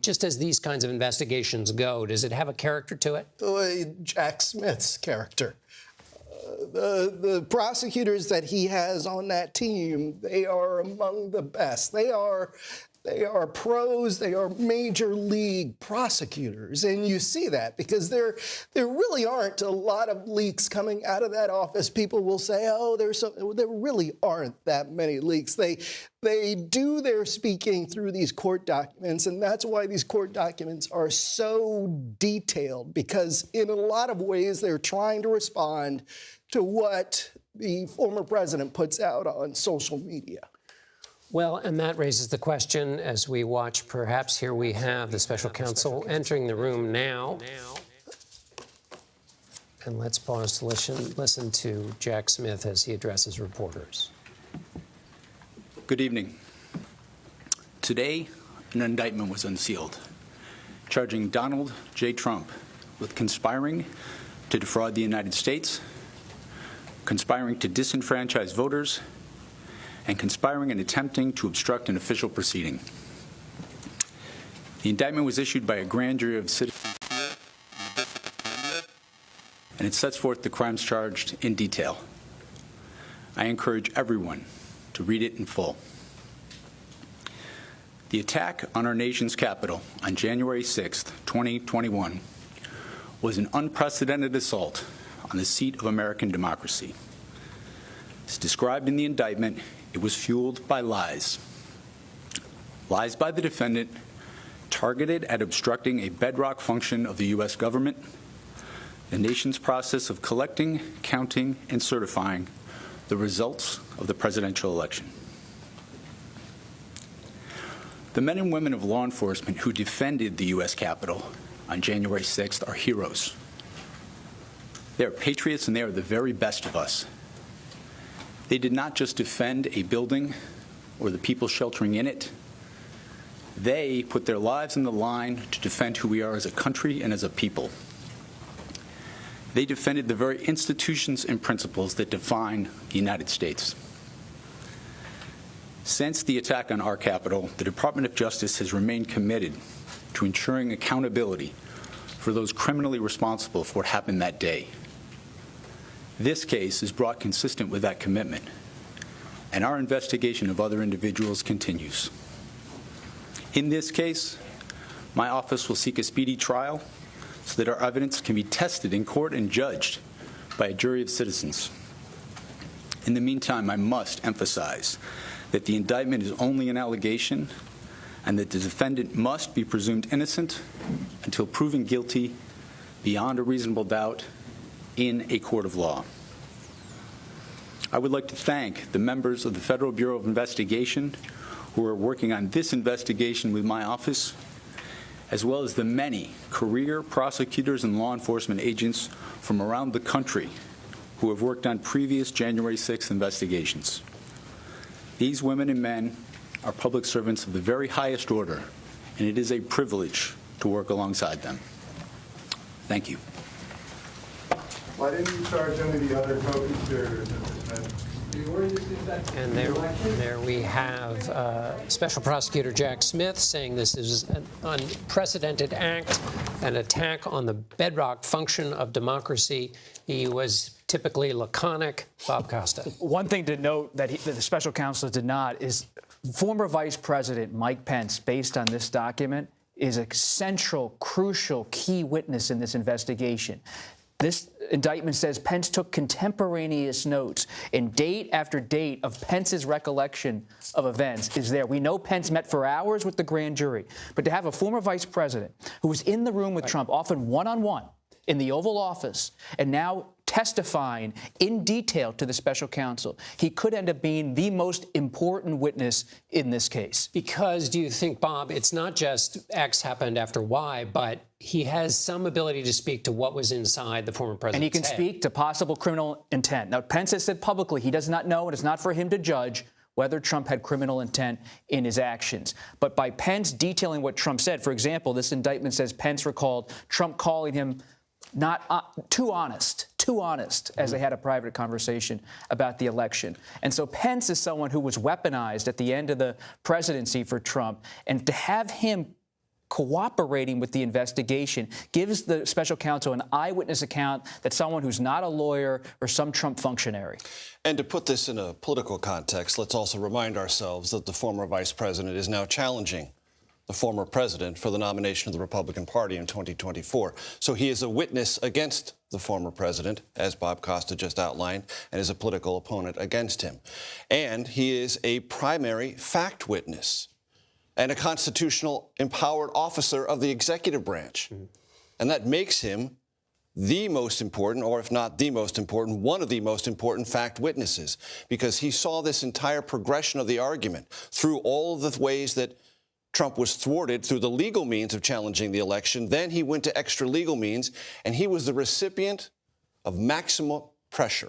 just as these kinds of investigations go. Does it have a character to it? Jack Smith's character. The prosecutors that he has on that team, they are among the best. They are pros. They are major league prosecutors. And you see that because there really aren't a lot of leaks coming out of that office. People will say, oh, there really aren't that many leaks. They do their speaking through these court documents, and that's why these court documents are so detailed, because in a lot of ways they're trying to respond to what the former president puts out on social media. Well, and that raises the question as we watch, perhaps here we have the special counsel entering the room now. And let's pause to listen to Jack Smith as he addresses reporters. Good evening. Today, an indictment was unsealed, charging Donald J. Trump with conspiring to defraud the United States, conspiring to disenfranchise voters, and conspiring and attempting to obstruct an official proceeding. The indictment was issued by a grand jury of citizens here, and it sets forth the crimes charged in detail. I encourage everyone to read it in full. The attack on our nation's capital on January 6, 2021, was an unprecedented assault on the seat of American democracy. As described in the indictment, it was fueled by lies. Lies by the defendant targeted at obstructing a bedrock function of the U.S. government, the nation's process of collecting, counting, and certifying the results of the presidential election. The men and women of law enforcement who defended the U.S. Capitol on January 6th are heroes. They are patriots, and they are the very best of us. They did not just defend a building or the people sheltering in it. They put their lives on the line to defend who we are as a country and as a people. They defended the very institutions and principles that define the United States. Since the attack on our Capitol, the Department of Justice has remained committed to ensuring accountability for those criminally responsible for what happened that day. This case is brought consistent with that commitment, and our investigation of other individuals continues. In this case, my office will seek a speedy trial so that our evidence can be tested in court and judged by a jury of citizens. In the meantime, I must emphasize that the indictment is only an allegation and that the defendant must be presumed innocent until proven guilty beyond a reasonable doubt in a court of law. I would like to thank the members of the Federal Bureau of Investigation who are working on this investigation with my office, as well as the many career prosecutors and law enforcement agents from around the country who have worked on previous January 6th investigations. These women and men are public servants of the very highest order, and it is a privilege to work alongside them. Thank you. Why didn't you charge any of the other co-conspirators in this matter? And there we have Special Prosecutor Jack Smith saying this is an unprecedented act, an attack on the bedrock function of democracy. He was typically laconic. Bob Costa. One thing to note that the special counsel did not is former Vice President Mike Pence, based on this document, is a central, crucial, key witness in this investigation. This indictment says Pence took contemporaneous notes, and date after date of Pence's recollection of events is there. We know Pence met for hours with the grand jury, but to have a former vice president who was in the room with Trump, often one-on-one, in the Oval Office, and now testifying in detail to the special counsel, he could end up being the most important witness in this case. Because do you think, Bob, it's not just X happened after Y, but he has some ability to speak to what was inside the former president's And he can head. speak to possible criminal intent. Now, Pence has said publicly he does not know, and it's not for him to judge whether Trump had criminal intent in his actions. But by Pence detailing what Trump said, for example, this indictment says Pence recalled Trump calling him not too honest, as they had a private conversation about the election. And so Pence is someone who was weaponized at the end of the presidency for Trump. And to have him cooperating with the investigation gives the special counsel an eyewitness account that someone who's not a lawyer or some Trump functionary. And to put this in a political context, let's also remind ourselves that the former vice president is now challenging the former president for the nomination of the Republican Party in 2024. So he is a witness against the former president, as Bob Costa just outlined, and is a political opponent against him. And he is a primary fact witness and a constitutional empowered officer of the executive branch. And that makes him the most important, or if not the most important, one of the most important fact witnesses, because he saw this entire progression of the argument through all of the ways that Trump was thwarted through the legal means of challenging the election. Then he went to extra legal means, and he was the recipient of maximum pressure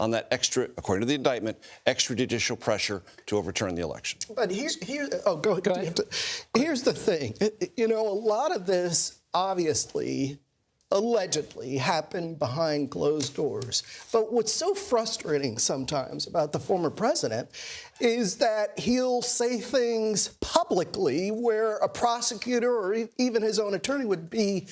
on that extra, according to the indictment, extrajudicial pressure to overturn the election. But here's the thing. You know, a lot of this obviously, allegedly, happened behind closed doors. But what's so frustrating sometimes about the former president is that he'll say things publicly where a prosecutor or even his own attorney would be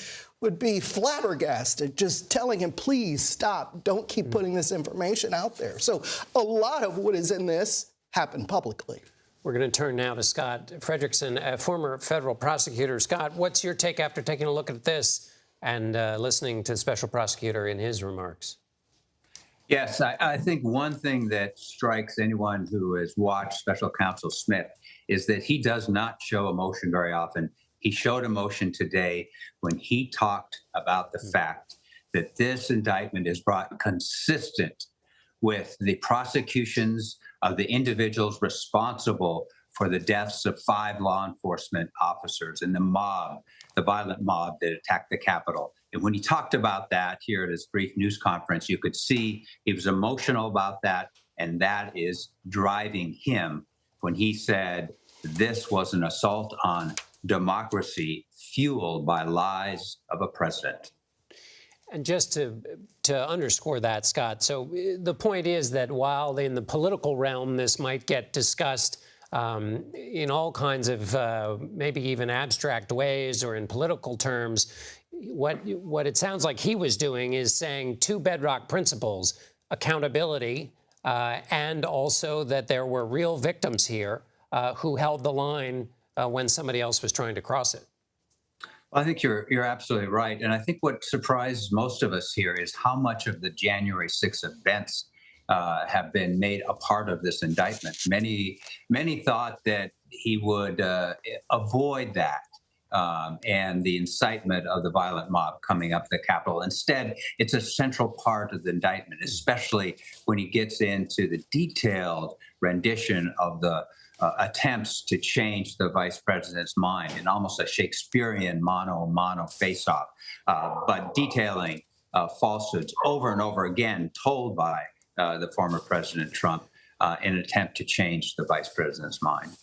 flabbergasted, just telling him, please stop, don't keep putting this information out there. So a lot of what is in this happened publicly. We're going to turn now to Scott Frederickson, a former federal prosecutor. Scott, what's your take after taking a look at this and listening to the special prosecutor in his remarks? Yes, I think one thing that strikes anyone who has watched Special Counsel Smith is that he does not show emotion very often. He showed emotion today when he talked about the fact that this indictment is brought consistent with the prosecutions of the individuals responsible for the deaths of 5 law enforcement officers and the mob, the violent mob that attacked the Capitol. And when he talked about that here at his brief news conference, you could see he was emotional about that, and that is driving him when he said this was an assault on democracy fueled by lies of a president. And just to underscore that, Scott, so the point is that while in the political realm this might get discussed in all kinds of maybe even abstract ways or in political terms, what it sounds like he was doing is saying 2 bedrock principles: accountability and also that there were real victims here who held the line when somebody else was trying to cross it. Well, I think you're absolutely right. And I think what surprised most of us here is how much of the January 6th events have been made a part of this indictment. Many thought that he would avoid that and the incitement of the violent mob coming up the Capitol. Instead, it's a central part of the indictment, especially when he gets into the detailed rendition of the attempts to change the vice president's mind in almost a Shakespearean mano face-off, but detailing falsehoods over and over again told by the former President Trump in an attempt to change the vice president's mind.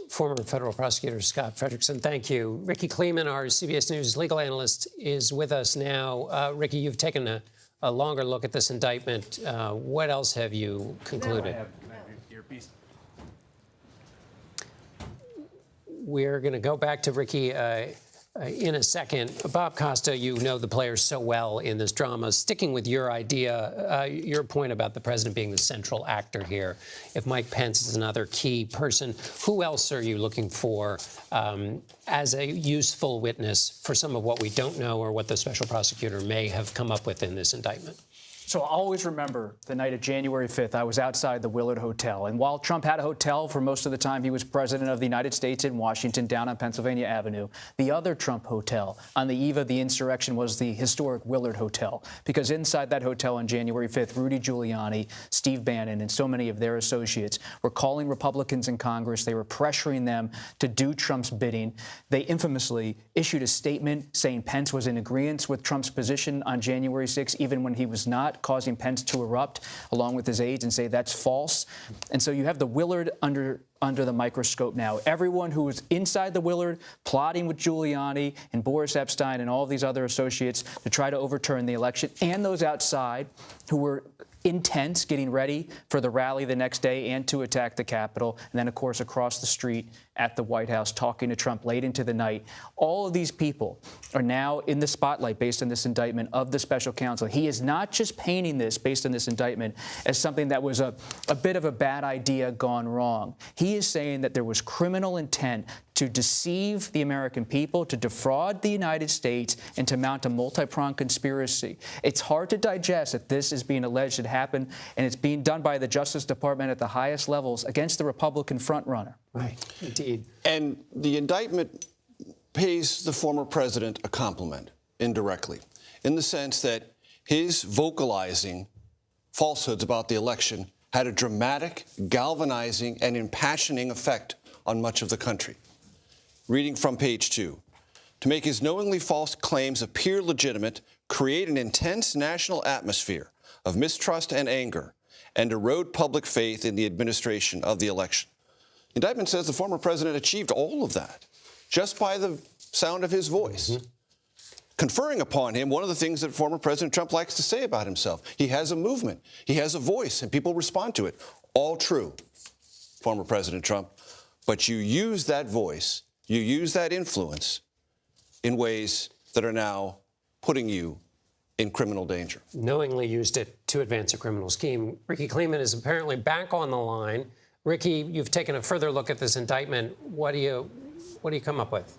Former federal prosecutor Scott Frederickson, thank you. Ricky Kleeman, our CBS News legal analyst, is with us now. Ricky, you've taken a longer look at this indictment. What else have you concluded? We're going to go back to Ricky. in a second. Bob Costa, you know the players so well in this drama. Sticking with your idea, your point about the president being the central actor here, if Mike Pence is another key person, who else are you looking for as a useful witness for some of what we don't know or what the special prosecutor may have come up with in this indictment? So I'll always remember the night of January 5th, I was outside the Willard Hotel. And while Trump had a hotel for most of the time he was president of the United States in Washington, down on Pennsylvania Avenue, the other Trump hotel on the eve of the insurrection was the historic Willard Hotel. Because inside that hotel on January 5th, Rudy Giuliani, Steve Bannon, and so many of their associates were calling Republicans in Congress. They were pressuring them to do Trump's bidding. They infamously issued a statement saying Pence was in agreement with Trump's position on January 6th, even when he was not, causing Pence to erupt along with his aides and say that's false. And so you have the Willard under the microscope now. Everyone who was inside the Willard plotting with Giuliani and Boris Epstein and all of these other associates to try to overturn the election, and those outside who were intense, getting ready for the rally the next day and to attack the Capitol, and then, of course, across the street at the White House talking to Trump late into the night. All of these people are now in the spotlight based on this indictment of the special counsel. He is not just painting this, based on this indictment, as something that was a bit of a bad idea gone wrong. He is saying that there was criminal intent to deceive the American people, to defraud the United States, and to mount a multi-pronged conspiracy. It's hard to digest that this is being alleged to happen, and it's being done by the Justice Department at the highest levels against the Republican frontrunner. Right, indeed. And the indictment pays the former president a compliment, indirectly, in the sense that his vocalizing falsehoods about the election had a dramatic, galvanizing, and impassioning effect on much of the country. Reading from page 2, to make his knowingly false claims appear legitimate, create an intense national atmosphere of mistrust and anger, and erode public faith in the administration of the election. The indictment says the former president achieved all of that just by the sound of his voice. Conferring upon him one of the things that former President Trump likes to say about himself. He has a movement, he has a voice, and people respond to it. All true, former President Trump. But you use that voice, you use that influence in ways that are now putting you in criminal danger. Knowingly used it to advance a criminal scheme. Ricky Kleeman is apparently back on the line. Ricky, you've taken a further look at this indictment. What do you come up with?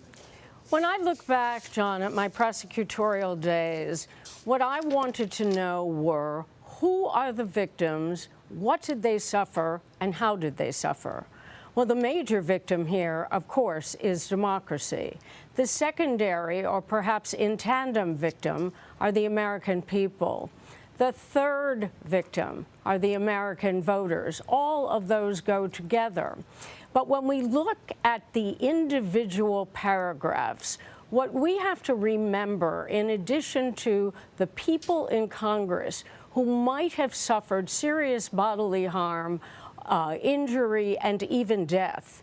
When I look back, John, at my prosecutorial days, what I wanted to know were who are the victims, what did they suffer, and how did they suffer? Well, the major victim here, of course, is democracy. The secondary, or perhaps in tandem victim, are the American people. The third victim are the American voters. All of those go together. But when we look at the individual paragraphs, what we have to remember, in addition to the people in Congress who might have suffered serious bodily harm, injury, and even death,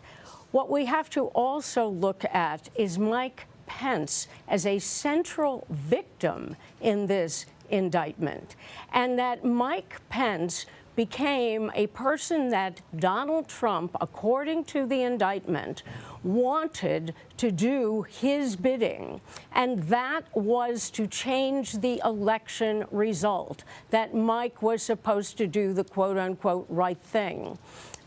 what we have to also look at is Mike Pence as a central victim in this indictment, and that Mike Pence became a person that Donald Trump, according to the indictment, wanted to do his bidding, and that was to change the election result, that Mike was supposed to do the quote-unquote right thing.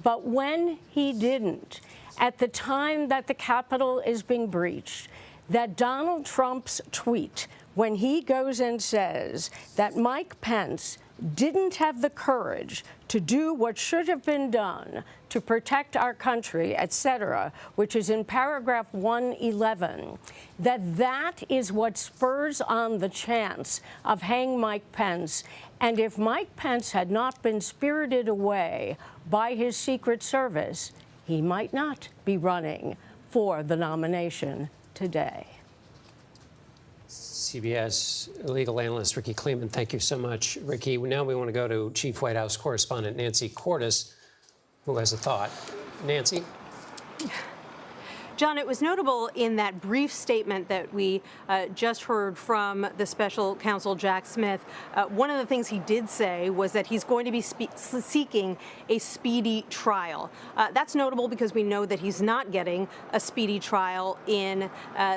But when he didn't, at the time that the Capitol is being breached, that Donald Trump's tweet, when he goes and says that Mike Pence didn't have the courage to do what should have been done to protect our country, et cetera, which is in paragraph 111, that is what spurs on the chance of hang Mike Pence. And if Mike Pence had not been spirited away by his Secret Service, he might not be running for the nomination today. CBS legal analyst Ricky Kleeman, thank you so much. Ricky, now we want to go to Chief White House correspondent Nancy Cordes, who has a thought. Nancy? John, it was notable in that brief statement that we just heard from the special counsel Jack Smith. One of the things he did say was that he's going to be seeking a speedy trial. That's notable because we know that he's not getting a speedy trial in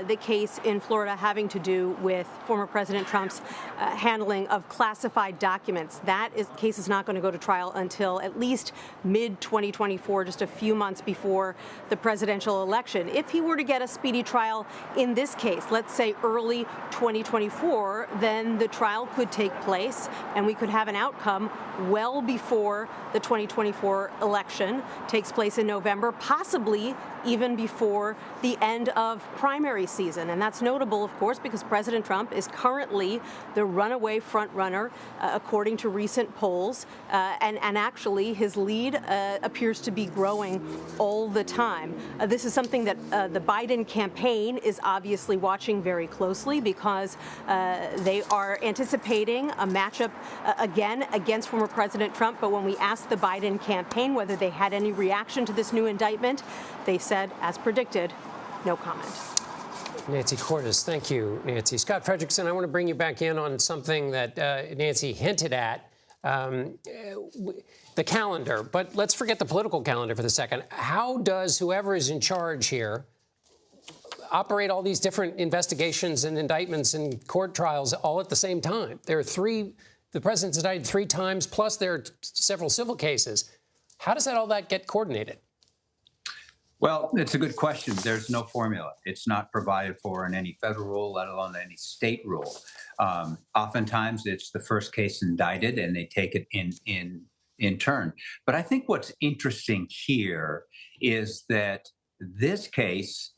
the case in Florida having to do with former President Trump's handling of classified documents. That case is not going to go to trial until at least mid-2024, just a few months before the presidential election. If he were to get a speedy trial in this case, let's say early 2024, then the trial could take place and we could have an outcome well before the 2024 election takes place in November, possibly even before the end of primary season. And that's notable, of course, because President Trump is currently the runaway frontrunner, according to recent polls. And actually, his lead appears to be growing all the time. This is something that the Biden campaign is obviously watching very closely because they are anticipating a matchup again against former President Trump. But when we asked the Biden campaign whether they had any reaction to this new indictment, they said, as predicted, no comment. Nancy Cordes, thank you, Nancy. Scott Frederickson, I want to bring you back in on something that Nancy hinted at, the calendar. But let's forget the political calendar for the second. How does whoever is in charge here operate all these different investigations and indictments and court trials all at the same time? There are three, the president's indicted 3 times, plus there are several civil cases. How does all that get coordinated? Well, it's a good question. There's no formula. It's not provided for in any federal rule, let alone any state rule. Oftentimes, it's the first case indicted, and they take it in turn. But I think what's interesting here is that this case,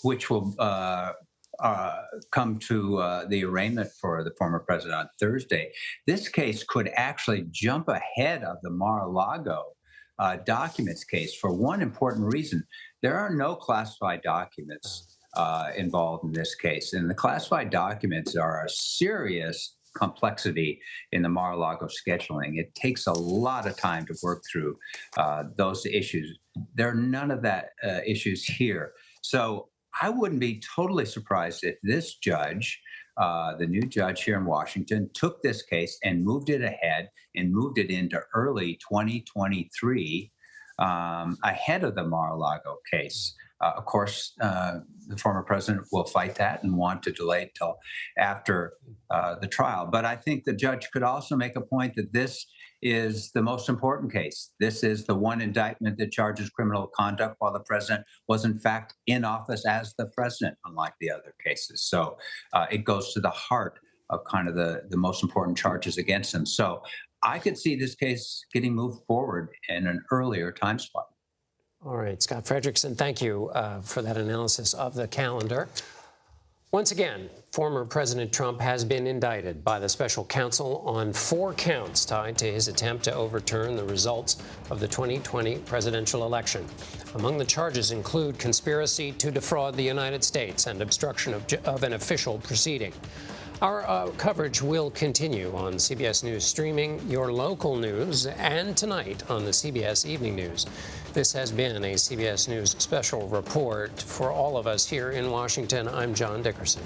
which will come to the arraignment for the former president on Thursday, this case could actually jump ahead of the Mar-a-Lago documents case for one important reason. There are no classified documents involved in this case. And the classified documents are a serious complexity in the Mar-a-Lago scheduling. It takes a lot of time to work through those issues. There are none of that issues here. So I wouldn't be totally surprised if this judge, the new judge here in Washington, took this case and moved it ahead and moved it into early 2023 ahead of the Mar-a-Lago case. Of course, the former president will fight that and want to delay it till after the trial. But I think the judge could also make a point that this is the most important case. This is the one indictment that charges criminal conduct while the president was in fact in office as the president, unlike the other cases. So it goes to the heart of kind of the most important charges against him. So I could see this case getting moved forward in an earlier time spot. All right, Scott Frederickson, thank you for that analysis of the calendar. Once again, former President Trump has been indicted by the special counsel on 4 counts tied to his attempt to overturn the results of the 2020 presidential election. Among the charges include conspiracy to defraud the United States and obstruction of an official proceeding. Our coverage will continue on CBS News Streaming, your local news, and tonight on the CBS Evening News. This has been a CBS News special report. For all of us here in Washington, I'm John Dickerson.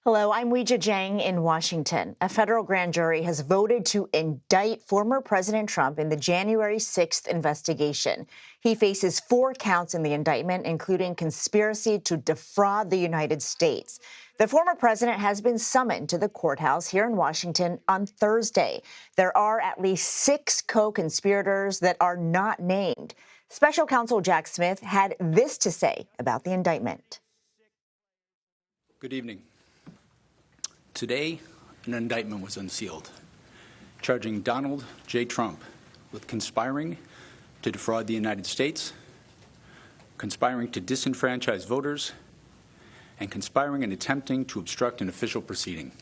Hello, I'm Weijia Jiang in Washington. A federal grand jury has voted to indict former President Trump in the January 6th investigation. He faces 4 counts in the indictment, including conspiracy to defraud the United States. The former president has been summoned to the courthouse here in Washington on Thursday. There are at least 6 co-conspirators that are not named. Special counsel Jack Smith had this to say about the indictment. Good evening. Today, an indictment was unsealed, charging Donald J. Trump with conspiring to defraud the United States, conspiring to disenfranchise voters, and conspiring and attempting to obstruct an official proceeding.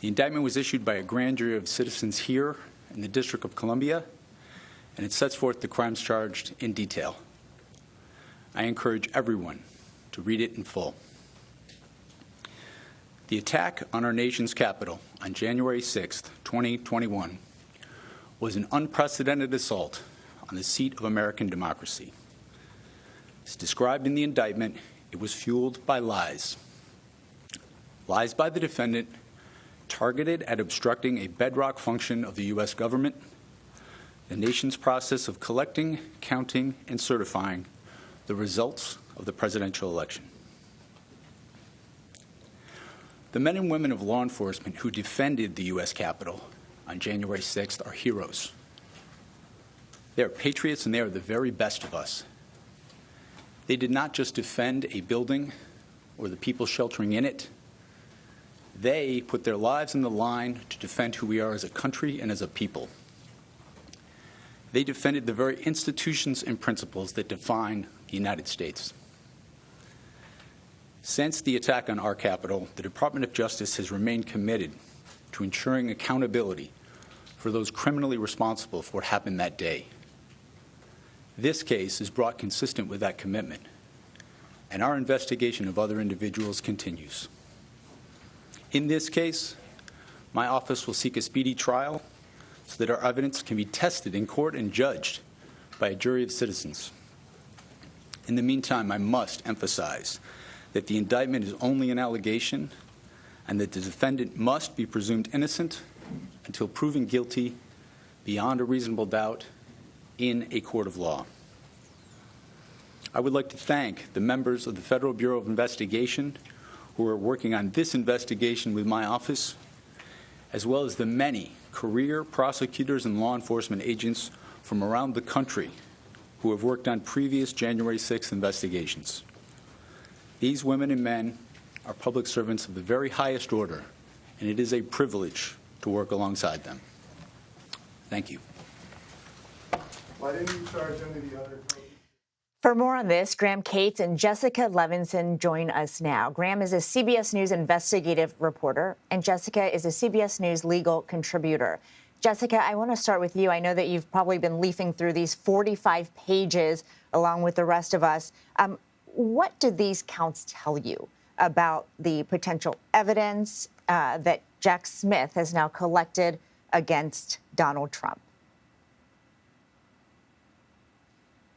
The indictment was issued by a grand jury of citizens here in the District of Columbia, and it sets forth the crimes charged in detail. I encourage everyone to read it in full. The attack on our nation's capital on January 6, 2021, was an unprecedented assault on the seat of American democracy. As described in the indictment, it was fueled by lies. Lies by the defendant targeted at obstructing a bedrock function of the U.S. government, the nation's process of collecting, counting, and certifying the results of the presidential election. The men and women of law enforcement who defended the U.S. Capitol on January 6th are heroes. They are patriots, and they are the very best of us. They did not just defend a building or the people sheltering in it. They put their lives on the line to defend who we are as a country and as a people. They defended the very institutions and principles that define the United States. Since the attack on our Capitol, the Department of Justice has remained committed to ensuring accountability for those criminally responsible for what happened that day. This case is brought consistent with that commitment, and our investigation of other individuals continues. In this case, my office will seek a speedy trial so that our evidence can be tested in court and judged by a jury of citizens. In the meantime, I must emphasize that the indictment is only an allegation and that the defendant must be presumed innocent until proven guilty beyond a reasonable doubt in a court of law. I would like to thank the members of the Federal Bureau of Investigation who are working on this investigation with my office, as well as the many career prosecutors and law enforcement agents from around the country who have worked on previous January 6th investigations. These women and men are public servants of the very highest order, and it is a privilege to work alongside them. Thank you. Why didn't you charge any of the other? For more on this, Graham Cates and Jessica Levinson join us now. Graham is a CBS News investigative reporter, and Jessica is a CBS News legal contributor. Jessica, I want to start with you. I know that you've probably been leafing through these 45 pages along with the rest of us. What do these counts tell you about the potential evidence that Jack Smith has now collected against Donald Trump?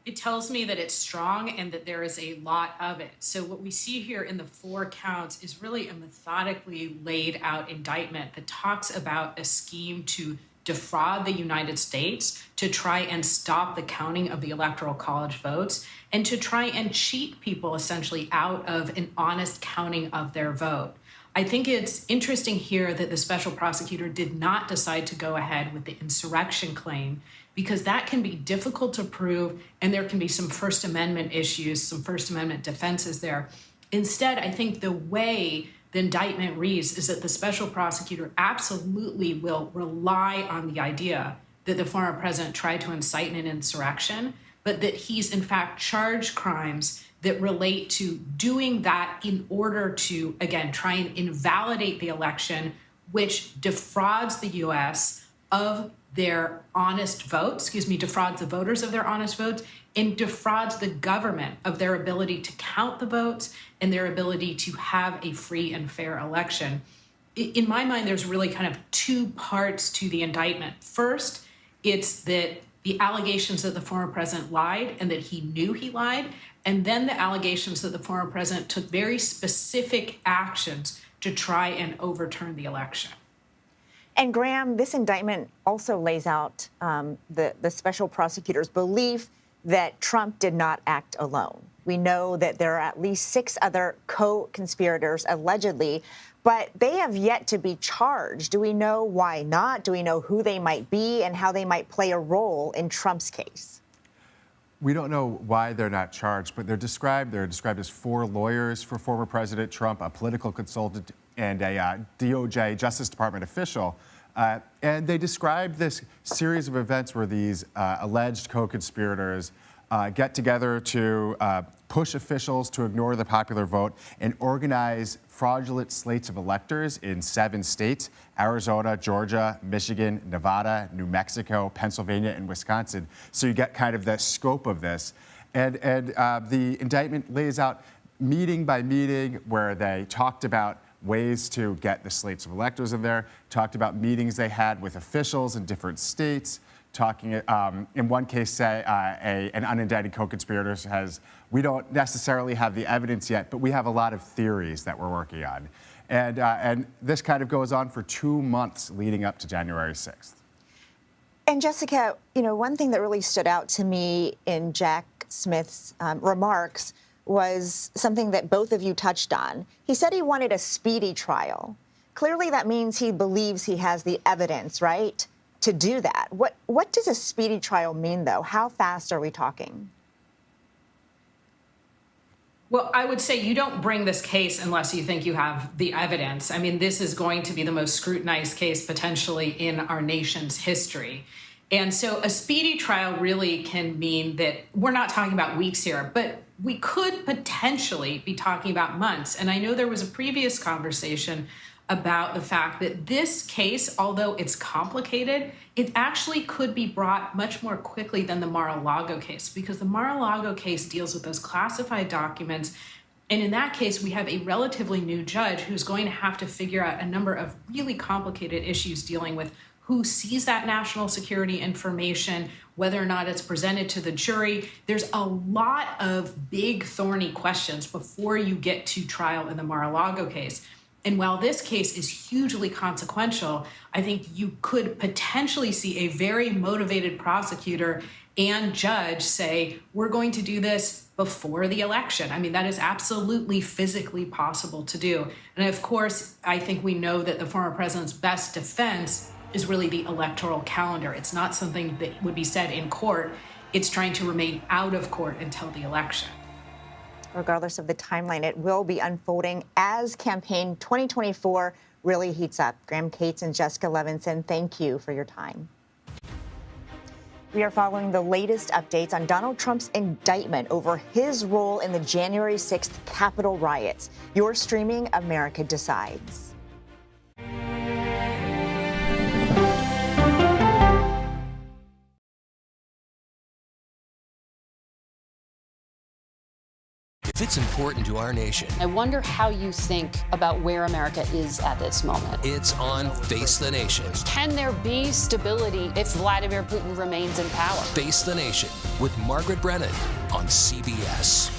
It tells me that it's strong and that there is a lot of it. So what we see here in the 4 counts is really a methodically laid out indictment that talks about a scheme to defraud the United States, to try and stop the counting of the Electoral College votes, and to try and cheat people essentially out of an honest counting of their vote. I think it's interesting here that the special prosecutor did not decide to go ahead with the insurrection claim, because that can be difficult to prove, and there can be some First Amendment issues, some First Amendment defenses there. Instead, I think the way the indictment reads is that the special prosecutor absolutely will rely on the idea that the former president tried to incite an insurrection, but that he's in fact charged crimes that relate to doing that in order to, again, try and invalidate the election, which defrauds the U.S. of their honest votes, defrauds the voters of their honest votes, and defrauds the government of their ability to count the votes and their ability to have a free and fair election. In my mind, there's really kind of 2 parts to the indictment. First, it's that the allegations that the former president lied and that he knew he lied, and then the allegations that the former president took very specific actions to try and overturn the election. And Graham, this indictment also lays out the special prosecutor's belief that Trump did not act alone. We know that there are at least 6 other co-conspirators, allegedly, but they have yet to be charged. Do we know why not? Do we know who they might be and how they might play a role in Trump's case? We don't know why they're not charged, but they're described as 4 lawyers for former President Trump, a political consultant, and a DOJ, Justice Department official. And they described this series of events where these alleged co-conspirators get together to push officials to ignore the popular vote and organize fraudulent slates of electors in 7 states: Arizona, Georgia, Michigan, Nevada, New Mexico, Pennsylvania, and Wisconsin. So you get kind of the scope of this. And the indictment lays out meeting by meeting where they talked about ways to get the slates of electors in there, talked about meetings they had with officials in different states, talking, in one case, say, an unindicted co-conspirator says, we don't necessarily have the evidence yet, but we have a lot of theories that we're working on. And this kind of goes on for 2 months leading up to January 6th. And Jessica, you know, one thing that really stood out to me in Jack Smith's remarks was something that both of you touched on. He said he wanted a speedy trial. Clearly that means he believes he has the evidence, right, to do that. What does a speedy trial mean, though? How fast are we talking? Well, I would say you don't bring this case unless you think you have the evidence. I mean, this is going to be the most scrutinized case potentially in our nation's history. And so a speedy trial really can mean that we're not talking about weeks here, but we could potentially be talking about months. And I know there was a previous conversation about the fact that this case, although it's complicated, it actually could be brought much more quickly than the Mar-a-Lago case, because the Mar-a-Lago case deals with those classified documents. And in that case, we have a relatively new judge who's going to have to figure out a number of really complicated issues dealing with who sees that national security information, whether or not it's presented to the jury. There's a lot of big, thorny questions before you get to trial in the Mar-a-Lago case. And while this case is hugely consequential, I think you could potentially see a very motivated prosecutor and judge say, we're going to do this before the election. I mean, that is absolutely physically possible to do. And of course, I think we know that the former president's best defense is really the electoral calendar. It's not something that would be said in court. It's trying to remain out of court until the election. Regardless of the timeline, it will be unfolding as campaign 2024 really heats up. Graham Cates and Jessica Levinson, thank you for your time. We are following the latest updates on Donald Trump's indictment over his role in the January 6th Capitol riots. You're streaming America Decides. If it's important to our nation, I wonder how you think about where America is at this moment. It's on Face the Nation. Can there be stability if Vladimir Putin remains in power? Face the Nation with Margaret Brennan on CBS.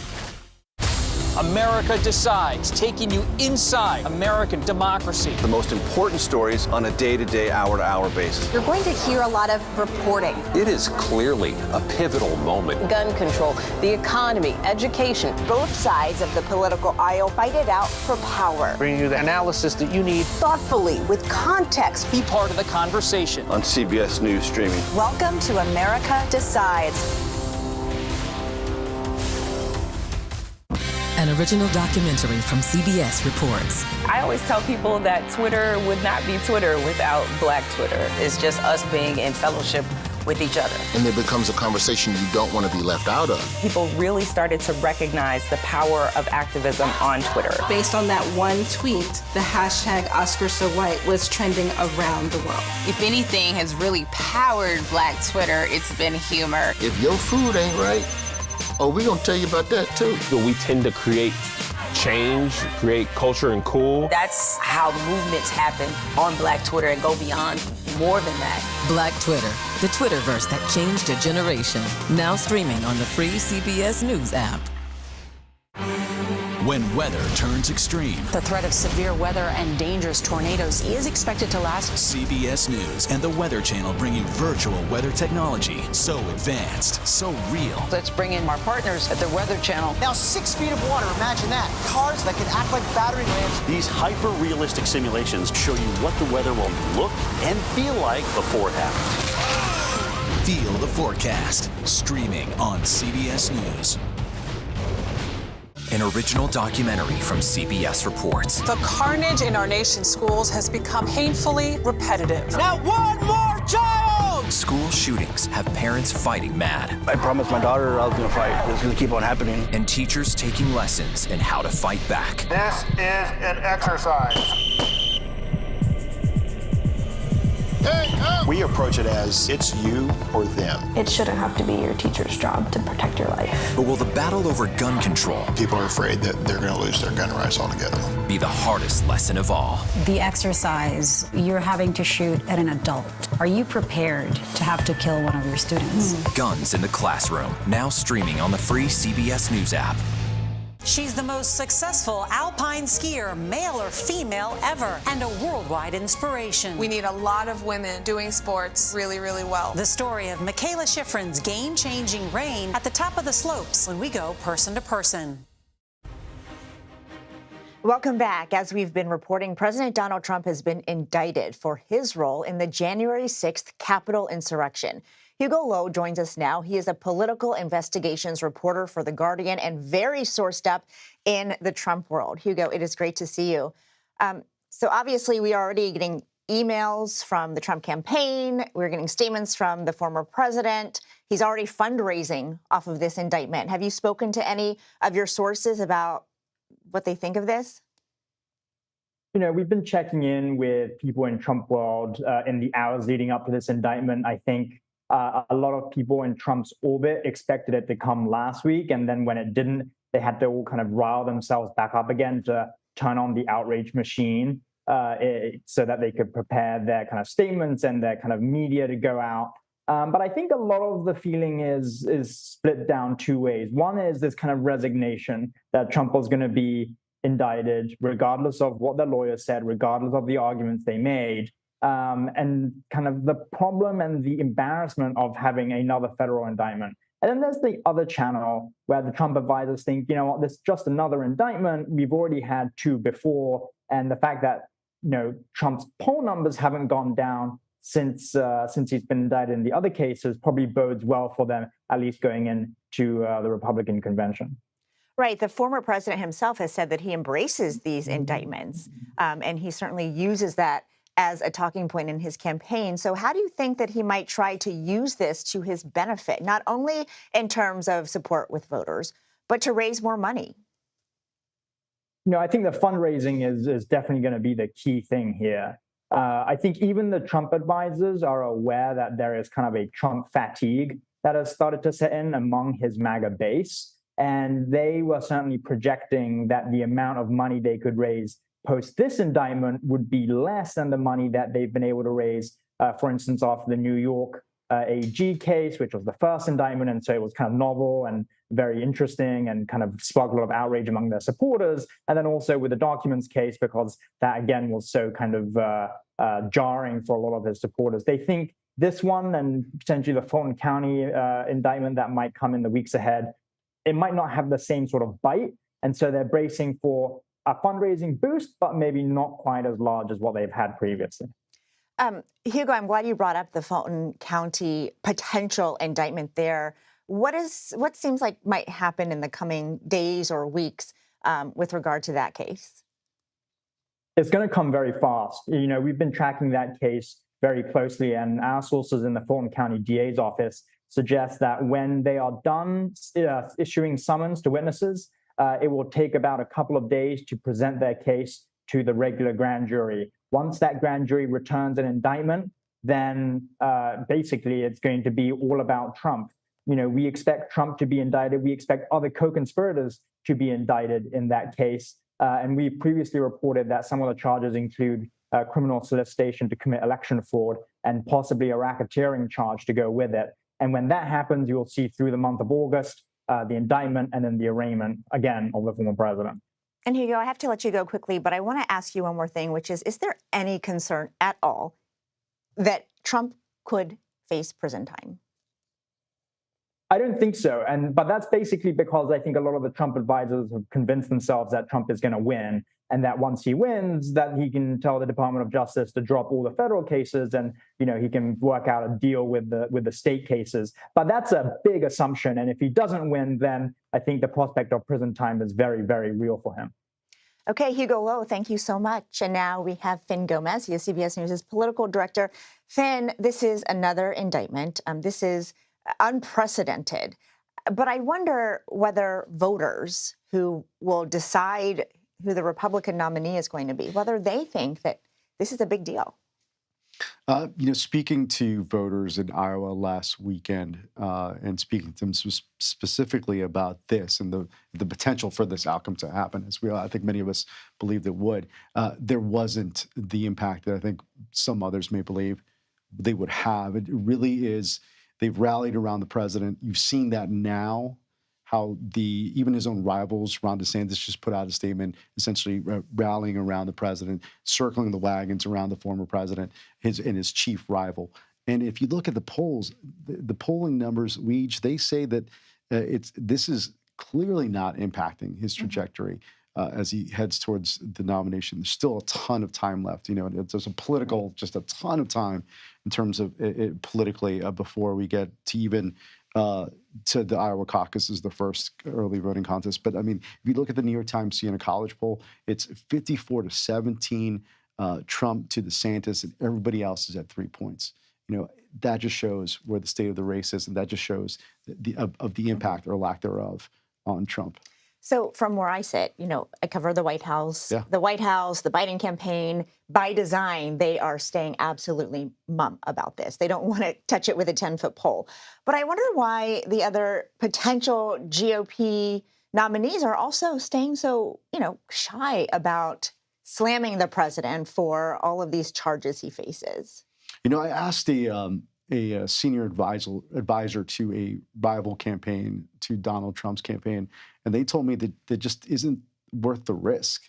America Decides, taking you inside American democracy. The most important stories on a day-to-day, hour-to-hour basis. You're going to hear a lot of reporting. It is clearly a pivotal moment. Gun control, the economy, education. Both sides of the political aisle fight it out for power. Bringing you the analysis that you need. Thoughtfully, with context. Be part of the conversation. On CBS News Streaming. Welcome to America Decides. An original documentary from CBS reports. I always tell people that Twitter would not be Twitter without Black Twitter. It's just us being in fellowship with each other. And it becomes a conversation you don't want to be left out of. People really started to recognize the power of activism on Twitter. Based on that one tweet, the hashtag #OscarSoWhite was trending around the world. If anything has really powered Black Twitter, it's been humor. If your food ain't right, oh, we're going to tell you about that, too. We tend to create change, create culture and cool. That's how movements happen on Black Twitter and go beyond more than that. Black Twitter, the Twitterverse that changed a generation. Now streaming on the free CBS News app. When weather turns extreme. The threat of severe weather and dangerous tornadoes is expected to last. CBS News and the Weather Channel bring you virtual weather technology. So advanced, so real. Let's bring in our partners at the Weather Channel. Now 6 feet of water, imagine that. Cars that can act like battery lamps. These hyper-realistic simulations show you what the weather will look and feel like before it happens. Feel the forecast. Streaming on CBS News. An original documentary from CBS reports. The carnage in our nation's schools has become painfully repetitive. Not one more child! Schools shootings have parents fighting mad. I promised my daughter I was going to fight. It's going to keep on happening. And teachers taking lessons in how to fight back. This is an exercise. We approach it as it's you or them. It shouldn't have to be your teacher's job to protect your life. But will the battle over gun control, People are afraid that they're going to lose their gun rights altogether. be the hardest lesson of all? The exercise, you're having to shoot at an adult. Are you prepared to have to kill one of your students? Guns in the Classroom, now streaming on the free CBS News app. She's the most successful alpine skier, male or female, ever, and a worldwide inspiration. We need a lot of women doing sports really, really well. The story of Michaela Schifrin's game-changing reign at the top of the slopes when we go person to person. Welcome back. As we've been reporting, President Donald Trump has been indicted for his role in the January 6th Capitol insurrection. Hugo Lowe joins us now. He is a political investigations reporter for The Guardian and very sourced up in the Trump world. Hugo, it is great to see you. So obviously, we are already getting emails from the Trump campaign. We're getting statements from the former president. He's already fundraising off of this indictment. Have you spoken to any of your sources about what they think of this? You know, we've been checking in with people in Trump world in the hours leading up to this indictment. I think a lot of people in Trump's orbit expected it to come last week. And then when it didn't, they had to all kind of rile themselves back up again to turn on the outrage machine so that they could prepare their kind of statements and their kind of media to go out. But I think a lot of the feeling is split down two ways. One is this kind of resignation that Trump was going to be indicted, regardless of what the lawyers said, regardless of the arguments they made. And kind of the problem and the embarrassment of having another federal indictment. And then there's the other channel where the Trump advisors think, you know what, this is just another indictment. We've already had two before. And the fact that, you know, Trump's poll numbers haven't gone down since he's been indicted in the other cases probably bodes well for them, at least going into the Republican convention. Right. The former president himself has said that he embraces these indictments, and he certainly uses that as a talking point in his campaign. So how do you think that he might try to use this to his benefit, not only in terms of support with voters, but to raise more money? You know, I think the fundraising is definitely going to be the key thing here. I think even the Trump advisors are aware that there is kind of a Trump fatigue that has started to set in among his MAGA base. And they were certainly projecting that the amount of money they could raise post this indictment would be less than the money that they've been able to raise, for instance, off the New York AG case, which was the first indictment. And so it was kind of novel and very interesting and kind of sparked a lot of outrage among their supporters. And then also with the documents case, because that, again, was so kind of jarring for a lot of his supporters. They think this one and potentially the Fulton County indictment that might come in the weeks ahead, it might not have the same sort of bite. And so they're bracing for a fundraising boost, but maybe not quite as large as what they've had previously. Hugo, I'm glad you brought up the Fulton County potential indictment there. What seems like might happen in the coming days or weeks with regard to that case? It's going to come very fast. You know, we've been tracking that case very closely, and our sources in the Fulton County DA's office suggest that when they are done issuing summons to witnesses, it will take about a couple of days to present their case to the regular grand jury. Once that grand jury returns an indictment, then basically it's going to be all about Trump. You know, we expect Trump to be indicted. We expect other co-conspirators to be indicted in that case. And we previously reported that some of the charges include criminal solicitation to commit election fraud and possibly a racketeering charge to go with it. And when that happens, you'll see through the month of August, the indictment and then the arraignment, again, of the former president. And Hugo, I have to let you go quickly, but I want to ask you one more thing, which is there any concern at all that Trump could face prison time? I don't think so. But that's basically because I think a lot of the Trump advisors have convinced themselves that Trump is going to win, and that once he wins, that he can tell the Department of Justice to drop all the federal cases, and he can work out a deal with the state cases. But that's a big assumption, and if he doesn't win, then I think the prospect of prison time is very, very real for him. Okay, Hugo Lowe, thank you so much. And now we have Finn Gomez. He is CBS News' political director. Finn, this is another indictment. This is unprecedented. But I wonder whether voters who will decide who the Republican nominee is going to be, whether they think that this is a big deal. Speaking to voters in Iowa last weekend and speaking to them specifically about this and the potential for this outcome to happen, as I think many of us believed it would, there wasn't the impact that I think some others may believe they would have. It really is. They've rallied around the president. You've seen that now, how even his own rivals, Ron DeSantis, just put out a statement essentially rallying around the president, circling the wagons around the former president, his chief rival. And if you look at the polls, the polling numbers, they say that this is clearly not impacting his trajectory as he heads towards the nomination. There's still a ton of time left. There's just a ton of time in terms of it politically before we get to even to the Iowa caucus is the first early voting contest. But I mean, if you look at the New York Times Siena College poll, it's 54-17 Trump to DeSantis, and everybody else is at 3 points. That just shows where the state of the race is, and that just shows the impact or lack thereof on Trump. So from where I sit, I cover the White House. Yeah. The White House, the Biden campaign, by design, they are staying absolutely mum about this. They don't want to touch it with a 10-foot pole. But I wonder why the other potential GOP nominees are also staying so, shy about slamming the president for all of these charges he faces. I asked a senior advisor to a rival campaign, to Donald Trump's campaign, and they told me that it just isn't worth the risk.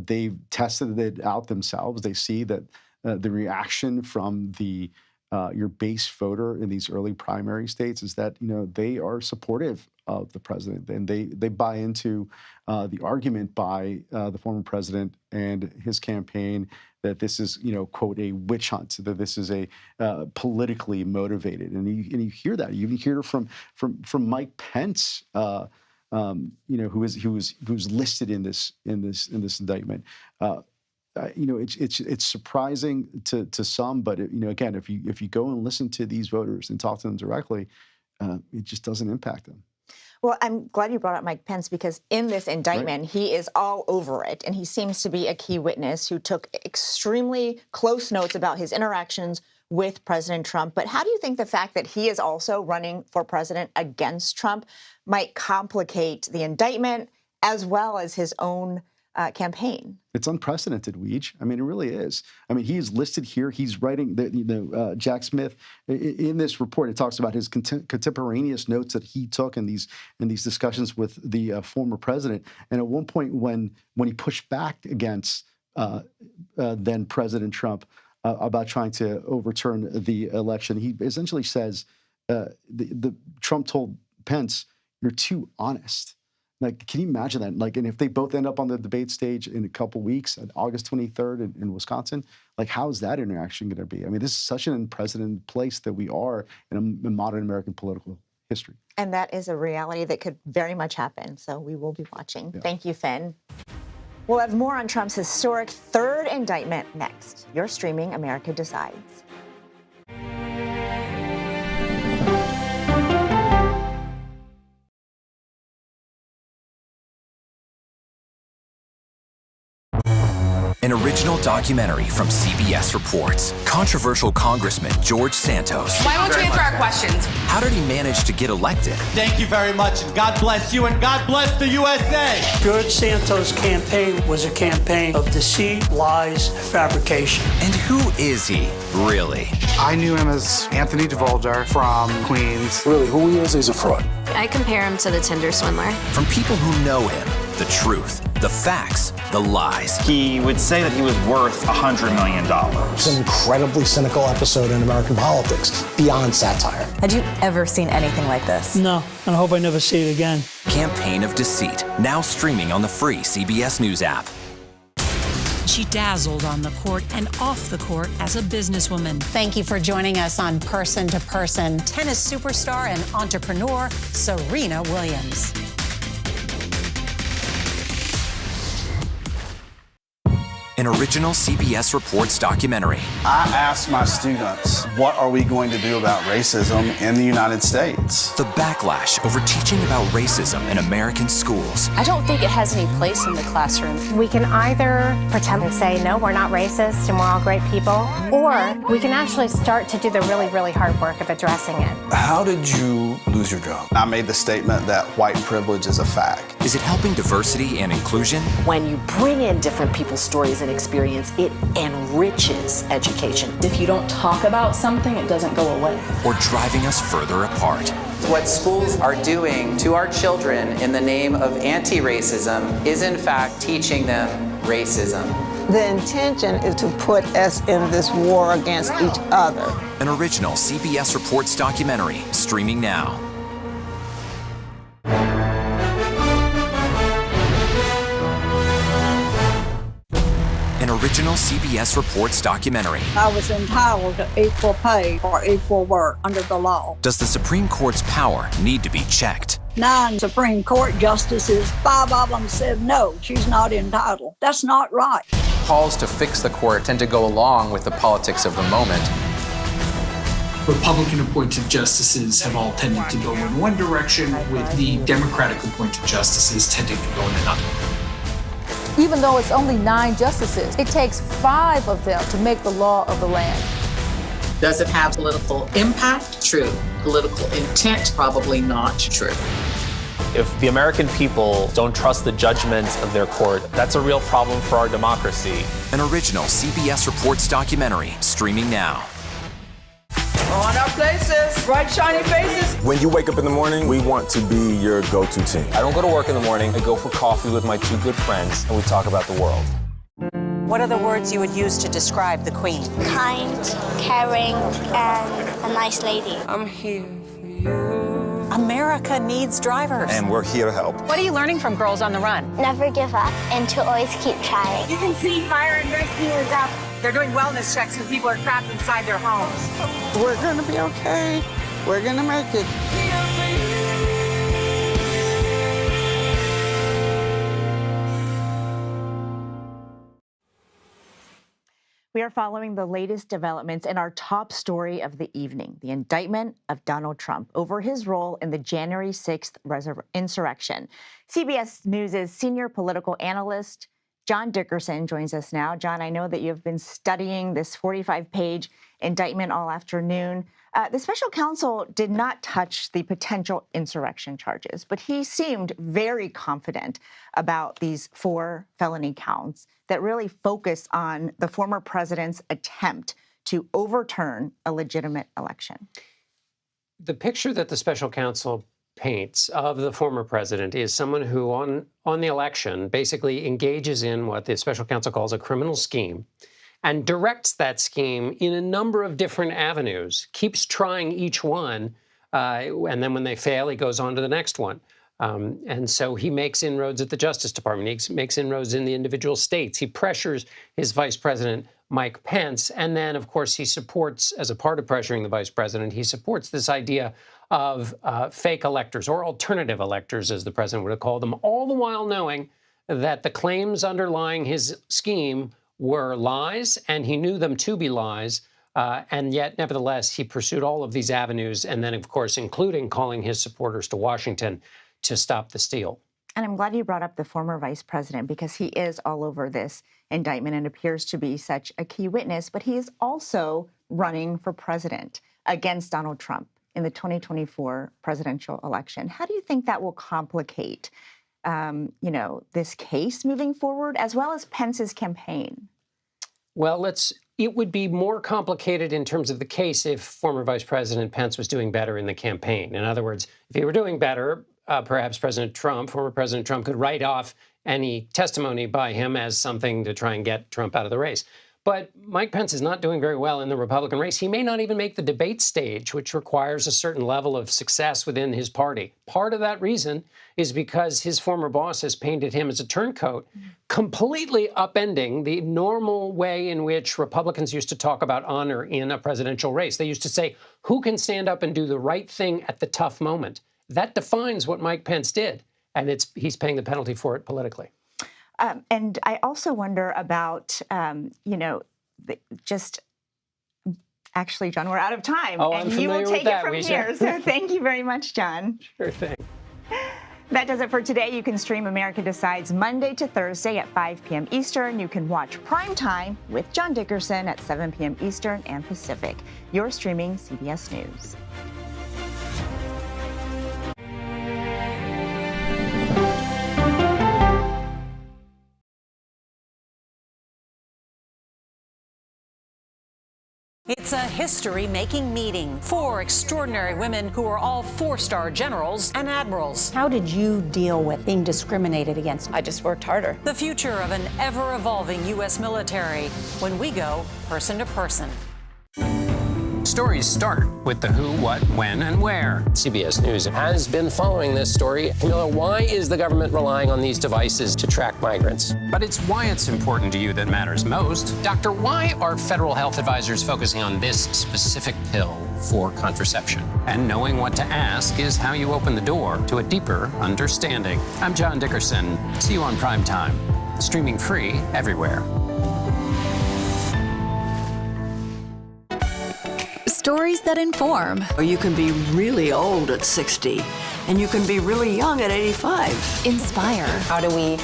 They've tested it out themselves. They see that the reaction from your base voter in these early primary states is that they are supportive of the president, and they buy into the argument by the former president and his campaign that this is, quote, a witch hunt, that this is a politically motivated, and you hear that. You even hear from Mike Pence, who's listed in this indictment. It's surprising to some, but again, if you go and listen to these voters and talk to them directly, it just doesn't impact them. Well, I'm glad you brought up Mike Pence, because in this indictment, right, he is all over it. And he seems to be a key witness who took extremely close notes about his interactions with President Trump. But how do you think the fact that he is also running for president against Trump might complicate the indictment as well as his own campaign? It's unprecedented, Weege. I mean, it really is. I mean, he's listed here. He's writing, Jack Smith, in this report, it talks about his contemporaneous notes that he took in these discussions with the former president. And at one point, when he pushed back against then President Trump about trying to overturn the election, he essentially says, Trump told Pence, "You're too honest." Like, can you imagine that? Like, and if they both end up on the debate stage in a couple weeks, on August 23rd in Wisconsin, like, how is that interaction going to be? I mean, this is such an unprecedented place that we are in modern American political history. And that is a reality that could very much happen. So we will be watching. Yeah. Thank you, Finn. We'll have more on Trump's historic third indictment next. You're streaming America Decides. An original documentary from CBS reports. Controversial Congressman George Santos. Why won't you answer our questions? How did he manage to get elected? Thank you very much, and God bless you, and God bless the USA. George Santos' campaign was a campaign of deceit, lies, fabrication. And who is he, really? I knew him as Anthony DeVolder from Queens. Really, who he is, he's a fraud. I compare him to the Tinder swindler. From people who know him, the truth, the facts, the lies. He would say that he was worth $100 million. It's an incredibly cynical episode in American politics, beyond satire. Had you ever seen anything like this? No, and I hope I never see it again. Campaign of Deceit, now streaming on the free CBS News app. She dazzled on the court and off the court as a businesswoman. Thank you for joining us on Person to Person. Tennis superstar and entrepreneur, Serena Williams. an original CBS Reports documentary. I asked my students, what are we going to do about racism in the United States? The backlash over teaching about racism in American schools. I don't think it has any place in the classroom. We can either pretend and say, no, we're not racist and we're all great people, or we can actually start to do the really, really hard work of addressing it. How did you lose your job? I made the statement that white privilege is a fact. Is it helping diversity and inclusion? When you bring in different people's stories and experience, it enriches education. If you don't talk about something, it doesn't go away. Or driving us further apart? What schools are doing to our children in the name of anti-racism is in fact teaching them racism. The intention is to put us in this war against each other. An original CBS Reports documentary, streaming now. An original CBS Reports documentary. I was entitled to equal pay for equal work under the law. Does the Supreme Court's power need to be checked? 9 Supreme Court justices, 5 of them said no, she's not entitled. That's not right. Calls to fix the court tend to go along with the politics of the moment. Republican-appointed justices have all tended to go in one direction, with the Democratic-appointed justices tending to go in another. Even though it's only 9 justices, it takes 5 of them to make the law of the land. Does it have political impact? True. Political intent? Probably not true. If the American people don't trust the judgment of their court, that's a real problem for our democracy. An original CBS Reports documentary, streaming now. On our places, bright shiny faces. When you wake up in the morning, we want to be your go-to team. I don't go to work in the morning. I go for coffee with my 2 good friends, and we talk about the world. What are the words you would use to describe the Queen? Kind, caring, and a nice lady. I'm here for you. America needs drivers. And we're here to help. What are you learning from Girls on the Run? Never give up and to always keep trying. You can see fire and rescue is up. They're doing wellness checks when people are trapped inside their homes. We're going to be okay. We're going to make it. We are following the latest developments in our top story of the evening, the indictment of Donald Trump over his role in the January 6th insurrection. CBS News' senior political analyst, John Dickerson, joins us now. John, I know that you've been studying this 45-page indictment all afternoon. The special counsel did not touch the potential insurrection charges, but he seemed very confident about these 4 felony counts that really focus on the former president's attempt to overturn a legitimate election. The picture that the special counsel paints of the former president is someone who on the election basically engages in what the special counsel calls a criminal scheme and directs that scheme in a number of different avenues, keeps trying each one, and then when they fail, he goes on to the next one. And so he makes inroads at the Justice Department. He makes inroads in the individual states. He pressures his vice president, Mike Pence. And then, of course, he supports, as a part of pressuring the vice president, he supports this idea of fake electors, or alternative electors, as the president would have called them, all the while knowing that the claims underlying his scheme were lies, and he knew them to be lies. And yet, nevertheless, he pursued all of these avenues, and then, of course, including calling his supporters to Washington to stop the steal. And I'm glad you brought up the former vice president, because he is all over this indictment and appears to be such a key witness, but he is also running for president against Donald Trump in the 2024 presidential election. How do you think that will complicate, this case moving forward, as well as Pence's campaign? Well, it would be more complicated in terms of the case if former Vice President Pence was doing better in the campaign. In other words, if he were doing better, perhaps former President Trump could write off any testimony by him as something to try and get Trump out of the race. But Mike Pence is not doing very well in the Republican race. He may not even make the debate stage, which requires a certain level of success within his party. Part of that reason is because his former boss has painted him as a turncoat, completely upending the normal way in which Republicans used to talk about honor in a presidential race. They used to say, who can stand up and do the right thing at the tough moment? That defines what Mike Pence did, and he's paying the penalty for it politically. And I also wonder about, just actually, John, we're out of time. Oh, and I'm you will familiar with take it that, from Weisha. here. So thank you very much, John. Sure thing. That does it for today. You can stream America Decides Monday to Thursday at 5 p.m. Eastern. You can watch Prime Time with John Dickerson at 7 p.m. Eastern and Pacific. You're streaming CBS News. It's a history-making meeting. 4 extraordinary women who are all 4-star generals and admirals. How did you deal with being discriminated against? I just worked harder. The future of an ever-evolving U.S. military when we go person to person. Stories start with the who, what, when, and where. CBS News has been following this story. Camilla, why is the government relying on these devices to track migrants? But it's why it's important to you that matters most. Doctor, why are federal health advisors focusing on this specific pill for contraception? And knowing what to ask is how you open the door to a deeper understanding. I'm John Dickerson. See you on Prime Time, streaming free everywhere. Stories that inform. You can be really old at 60, and you can be really young at 85. Inspire. How do we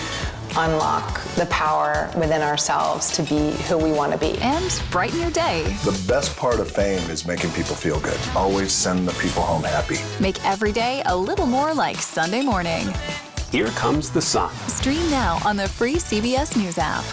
unlock the power within ourselves to be who we want to be? And brighten your day. The best part of fame is making people feel good. Always send the people home happy. Make every day a little more like Sunday morning. Here comes the sun. Stream now on the free CBS News app.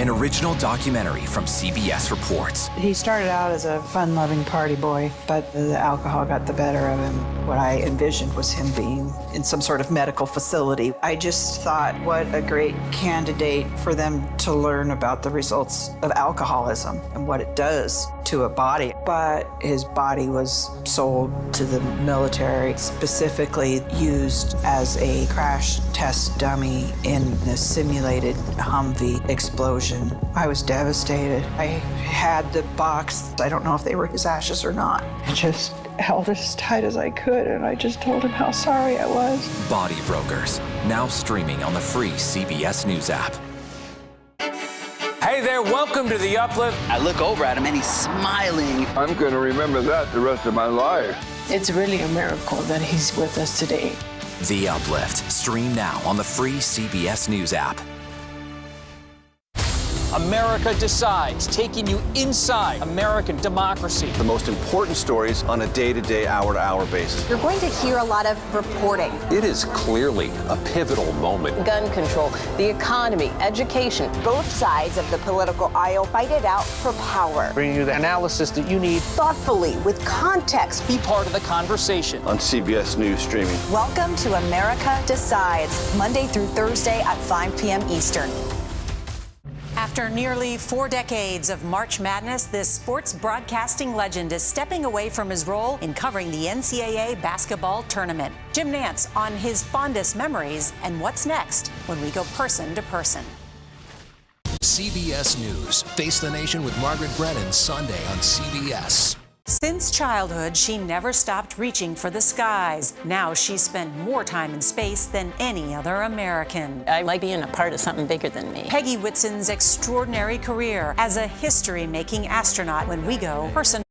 An original documentary from CBS reports. He started out as a fun-loving party boy, but the alcohol got the better of him. What I envisioned was him being in some sort of medical facility. I just thought, what a great candidate for them to learn about the results of alcoholism and what it does to a body. But his body was sold to the military, specifically used as a crash test dummy in the simulated Humvee explosion. I was devastated. I had the box. I don't know if they were his ashes or not. I just held it as tight as I could, and I just told him how sorry I was. Body Brokers, now streaming on the free CBS News app. Hey there, welcome to The Uplift. I look over at him and he's smiling. I'm going to remember that the rest of my life. It's really a miracle that he's with us today. The Uplift, stream now on the free CBS News app. America Decides, taking you inside American democracy. The most important stories on a day-to-day, hour-to-hour basis. You're going to hear a lot of reporting. It is clearly a pivotal moment. Gun control, the economy, education. Both sides of the political aisle fight it out for power. Bringing you the analysis that you need. Thoughtfully, with context. Be part of the conversation. On CBS News Streaming. Welcome to America Decides, Monday through Thursday at 5 p.m. Eastern. After nearly 4 decades of March Madness, this sports broadcasting legend is stepping away from his role in covering the NCAA basketball tournament. Jim Nantz on his fondest memories and what's next when we go person to person. CBS News. Face the Nation with Margaret Brennan, Sunday on CBS. Since childhood, she never stopped reaching for the skies. Now she's spent more time in space than any other American. I like being a part of something bigger than me. Peggy Whitson's extraordinary career as a history-making astronaut when we go person.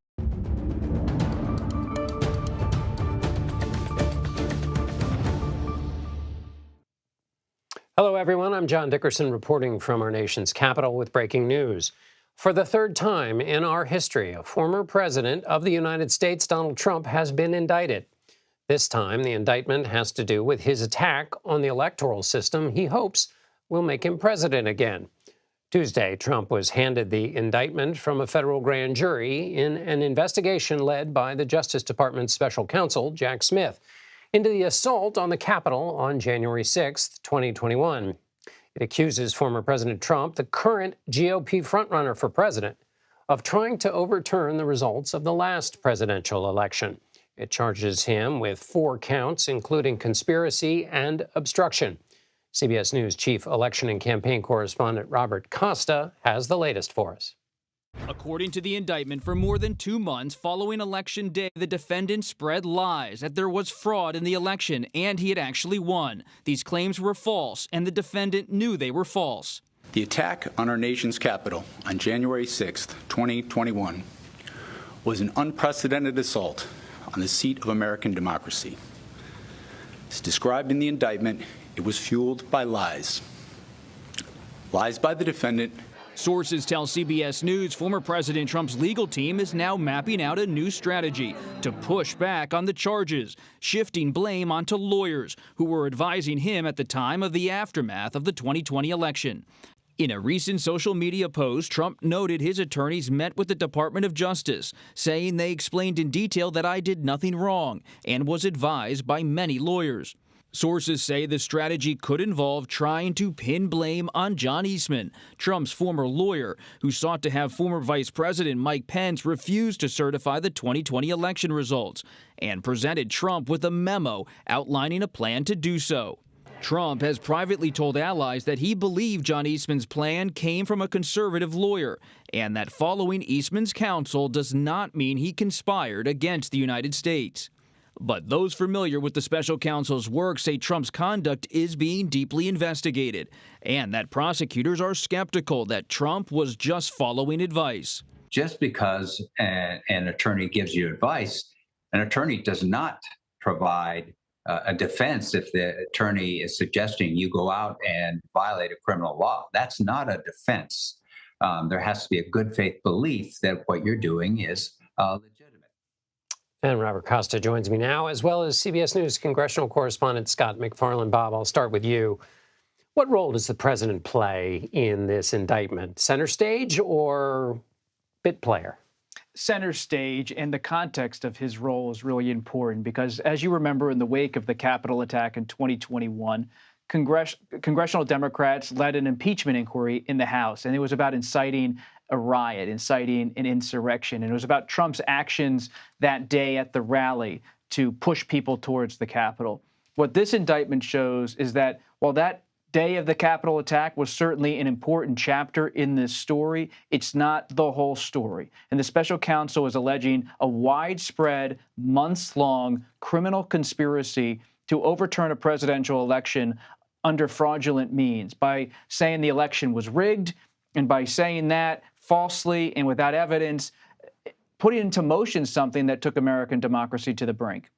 Hello, everyone. I'm John Dickerson reporting from our nation's capital with breaking news. For the 3rd time in our history, a former president of the United States, Donald Trump, has been indicted. This time, the indictment has to do with his attack on the electoral system he hopes will make him president again. Tuesday, Trump was handed the indictment from a federal grand jury in an investigation led by the Justice Department's special counsel, Jack Smith, into the assault on the Capitol on January 6, 2021. It accuses former President Trump, the current GOP frontrunner for president, of trying to overturn the results of the last presidential election. It charges him with 4 counts, including conspiracy and obstruction. CBS News chief election and campaign correspondent Robert Costa has the latest for us. According to the indictment, for more than 2 months following Election Day, the defendant spread lies that there was fraud in the election and he had actually won. These claims were false, and the defendant knew they were false. The attack on our nation's capital on January 6th, 2021, was an unprecedented assault on the seat of American democracy. As described in the indictment, it was fueled by lies. Lies by the defendant. Sources tell CBS News former President Trump's legal team is now mapping out a new strategy to push back on the charges, shifting blame onto lawyers who were advising him at the time of the aftermath of the 2020 election. In a recent social media post, Trump noted his attorneys met with the Department of Justice, saying they explained in detail that I did nothing wrong and was advised by many lawyers. Sources say the strategy could involve trying to pin blame on John Eastman, Trump's former lawyer, who sought to have former Vice President Mike Pence refuse to certify the 2020 election results, and presented Trump with a memo outlining a plan to do so. Trump has privately told allies that he believed John Eastman's plan came from a conservative lawyer, and that following Eastman's counsel does not mean he conspired against the United States. But those familiar with the special counsel's work say Trump's conduct is being deeply investigated, and that prosecutors are skeptical that Trump was just following advice. Just because an attorney gives you advice, an attorney does not provide a defense if the attorney is suggesting you go out and violate a criminal law. That's not a defense. There has to be a good faith belief that what you're doing is legitimate. And Robert Costa joins me now, as well as CBS News congressional correspondent Scott McFarland. Bob, I'll start with you. What role does the president play in this indictment? Center stage or bit player? Center stage, and the context of his role is really important because, as you remember, in the wake of the Capitol attack in 2021, congressional Democrats led an impeachment inquiry in the House, and it was about inciting a riot, inciting an insurrection, and it was about Trump's actions that day at the rally to push people towards the Capitol. What this indictment shows is that while that day of the Capitol attack was certainly an important chapter in this story, it's not the whole story. And the special counsel is alleging a widespread, months-long criminal conspiracy to overturn a presidential election under fraudulent means by saying the election was rigged, and by saying that falsely and without evidence, putting into motion something that took American democracy to the brink.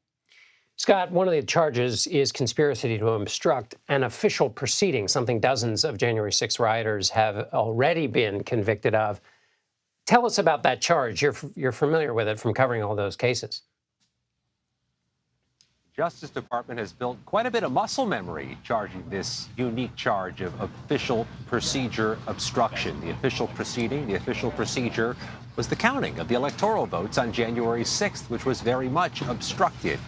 Scott, one of the charges is conspiracy to obstruct an official proceeding, something dozens of January 6 rioters have already been convicted of. Tell us about that charge. You're familiar with it from covering all those cases. Justice Department has built quite a bit of muscle memory charging this unique charge of official procedure obstruction. The official proceeding, the official procedure was the counting of the electoral votes on January 6th, which was very much obstructed.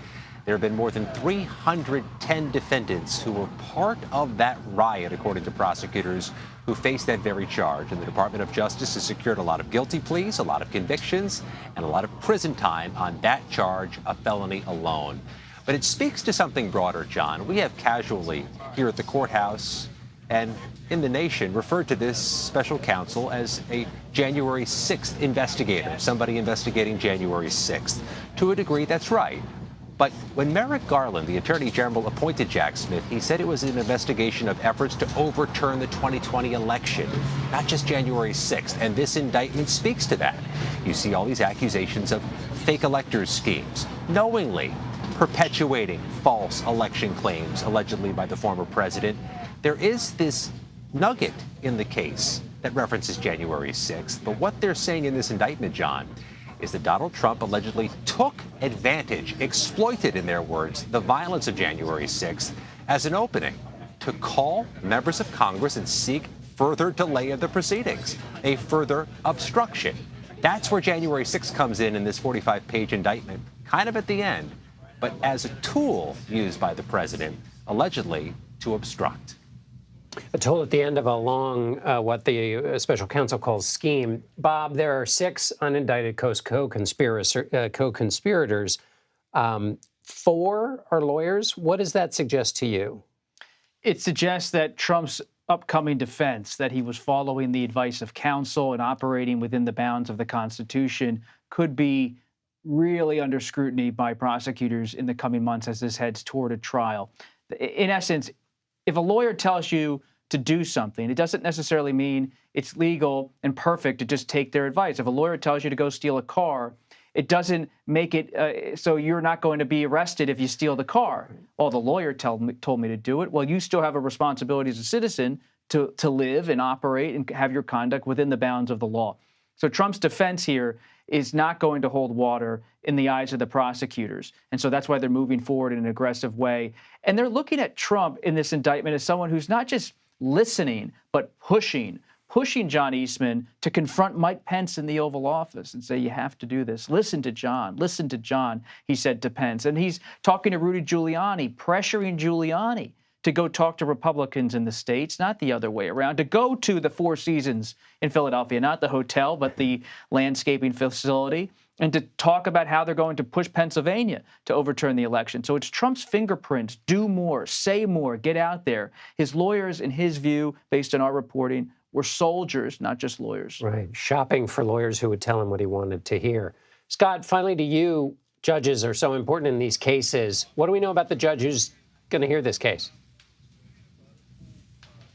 There have been more than 310 defendants who were part of that riot, according to prosecutors, who faced that very charge. And the Department of Justice has secured a lot of guilty pleas, a lot of convictions, and a lot of prison time on that charge, a felony alone. But it speaks to something broader, John. We have casually here at the courthouse and in the nation referred to this special counsel as a January 6th investigator, somebody investigating January 6th. To a degree, that's right. But when Merrick Garland, the Attorney General, appointed Jack Smith, he said it was an investigation of efforts to overturn the 2020 election, not just January 6th. And this indictment speaks to that. You see all these accusations of fake electors schemes, knowingly perpetuating false election claims allegedly by the former president. There is this nugget in the case that references January 6th. But what they're saying in this indictment, John, is that Donald Trump allegedly took advantage, exploited, in their words, the violence of January 6th as an opening to call members of Congress and seek further delay of the proceedings, a further obstruction. That's where January 6th comes in this 45-page indictment, kind of at the end, but as a tool used by the president, allegedly, to obstruct. A tool at the end of a long, what the special counsel calls scheme. Bob, there are 6 unindicted co-conspirators. 4 are lawyers. What does that suggest to you? It suggests that Trump's upcoming defense that he was following the advice of counsel and operating within the bounds of the Constitution could be really under scrutiny by prosecutors in the coming months as this heads toward a trial. In essence, if a lawyer tells you to do something, it doesn't necessarily mean it's legal and perfect to just take their advice. If a lawyer tells you to go steal a car, it doesn't make it so you're not going to be arrested if you steal the car. Well, the lawyer told me to do it. Well, you still have a responsibility as a citizen to live and operate and have your conduct within the bounds of the law. So Trump's defense here is not going to hold water in the eyes of the prosecutors. And so that's why they're moving forward in an aggressive way. And they're looking at Trump in this indictment as someone who's not just listening, but pushing John Eastman to confront Mike Pence in the Oval Office and say, you have to do this. Listen to John, he said to Pence. And he's talking to Rudy Giuliani, pressuring Giuliani to go talk to Republicans in the states, not the other way around, to go to the Four Seasons in Philadelphia, not the hotel, but the landscaping facility, and to talk about how they're going to push Pennsylvania to overturn the election. So it's Trump's fingerprints. Do more, say more, get out there. His lawyers, in his view, based on our reporting, were soldiers, not just lawyers. Right. Shopping for lawyers who would tell him what he wanted to hear. Scott, finally to you, judges are so important in these cases. What do we know about the judge who's going to hear this case?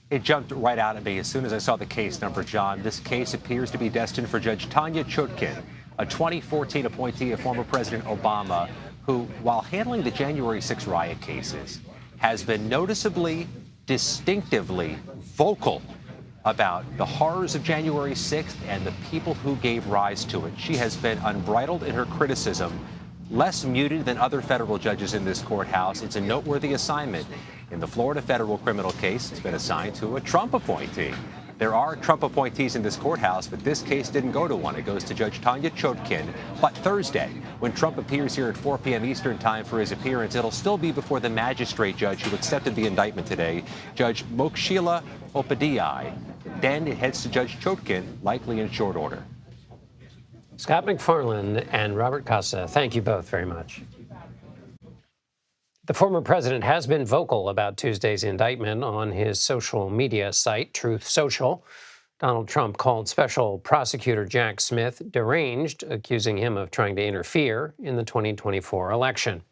It jumped right out at me as soon as I saw the case number, John. This case appears to be destined for Judge Tanya Chutkin, a 2014 appointee of former President Obama, who, while handling the January 6 riot cases, has been noticeably, distinctively vocal about the horrors of January 6th and the people who gave rise to it. She has been unbridled in her criticism, less muted than other federal judges in this courthouse. It's a noteworthy assignment. In the Florida federal criminal case, it's been assigned to a Trump appointee. There are Trump appointees in this courthouse, but this case didn't go to one. It goes to Judge Tanya Chutkin. But Thursday, when Trump appears here at 4 p.m. Eastern time for his appearance, it'll still be before the magistrate judge who accepted the indictment today, Judge Mokshila Upadhyay. Then it heads to Judge Chutkin, likely in short order. Scott McFarland and Robert Costa, thank you both very much. The former president has been vocal about Tuesday's indictment on his social media site, Truth Social. Donald Trump called Special Prosecutor Jack Smith deranged, accusing him of trying to interfere in the 2024 election.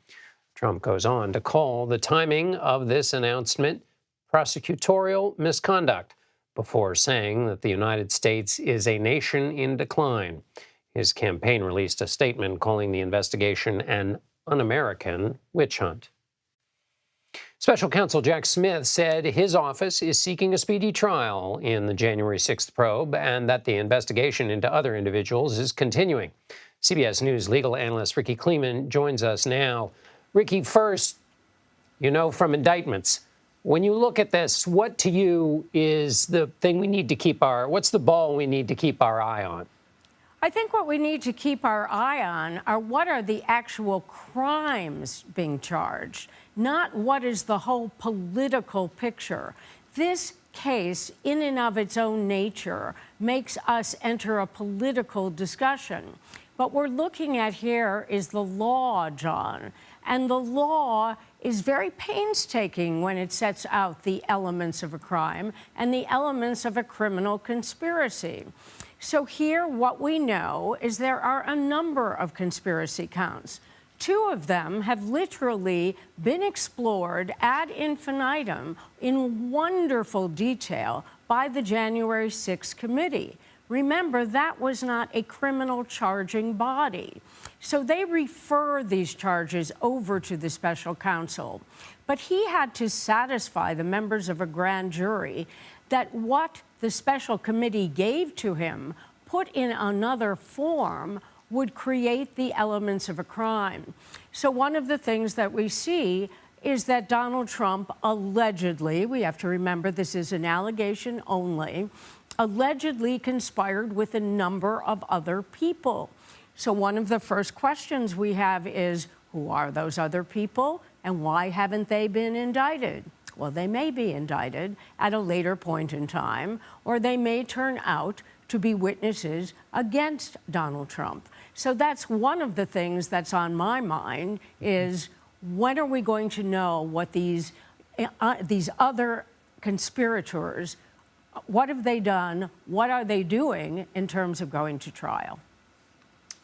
Trump goes on to call the timing of this announcement prosecutorial misconduct, before saying that the United States is a nation in decline. His campaign released a statement calling the investigation an un-American witch hunt. Special counsel Jack Smith said his office is seeking a speedy trial in the January 6th probe and that the investigation into other individuals is continuing. CBS News legal analyst Ricky Kleeman joins us now. Ricky, first, you know from indictments, when you look at this, what to you is the thing we need to keep what's the ball we need to keep our eye on? I think what we need to keep our eye on are what are the actual crimes being charged, not what is the whole political picture. This case, in and of its own nature, makes us enter a political discussion. What we're looking at here is the law, John, and the law is very painstaking when it sets out the elements of a crime and the elements of a criminal conspiracy. So here, what we know is there are a number of conspiracy counts. 2 of them have literally been explored ad infinitum in wonderful detail by the January 6th committee. Remember, that was not a criminal charging body. So they refer these charges over to the special counsel. But he had to satisfy the members of a grand jury that what the special committee gave to him, put in another form, would create the elements of a crime. So one of the things that we see is that Donald Trump allegedly, we have to remember this is an allegation only, allegedly conspired with a number of other people. So one of the first questions we have is, who are those other people and why haven't they been indicted? Well, they may be indicted at a later point in time, or they may turn out to be witnesses against Donald Trump. So that's one of the things that's on my mind is when are we going to know what these other conspirators. What have they done? What are they doing in terms of going to trial?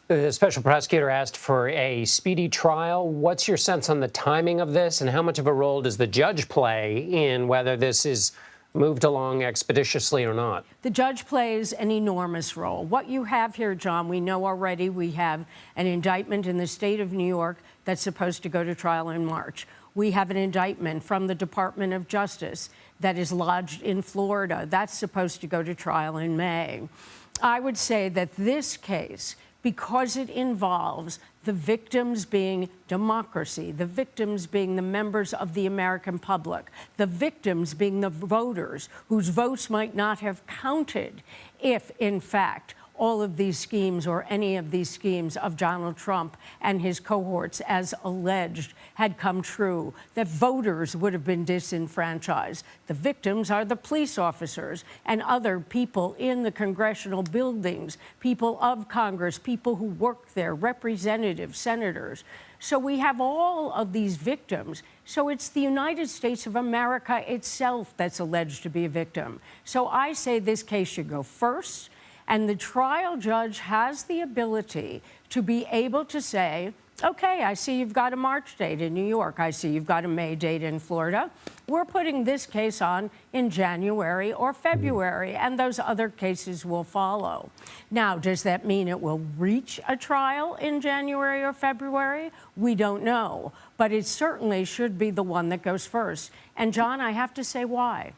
The special prosecutor asked for a speedy trial. What's your sense on the timing of this, and how much of a role does the judge play in whether this is moved along expeditiously or not? The judge plays an enormous role. What you have here, John, we know already we have an indictment in the state of New York that's supposed to go to trial in March. We have an indictment from the Department of Justice that is lodged in Florida. That's supposed to go to trial in May. I would say that this case, because it involves the victims being democracy, the victims being the members of the American public, the victims being the voters whose votes might not have counted if, in fact, all of these schemes or any of these schemes of Donald Trump and his cohorts, as alleged, had come true, that voters would have been disenfranchised. The victims are the police officers and other people in the congressional buildings, people of Congress, people who work there, representatives, senators. So we have all of these victims. So it's the United States of America itself that's alleged to be a victim. So I say this case should go first. And the trial judge has the ability to be able to say, okay, I see you've got a March date in New York. I see you've got a May date in Florida. We're putting this case on in January or February, and those other cases will follow. Now, does that mean it will reach a trial in January or February? We don't know, but it certainly should be the one that goes first. And John, I have to say why.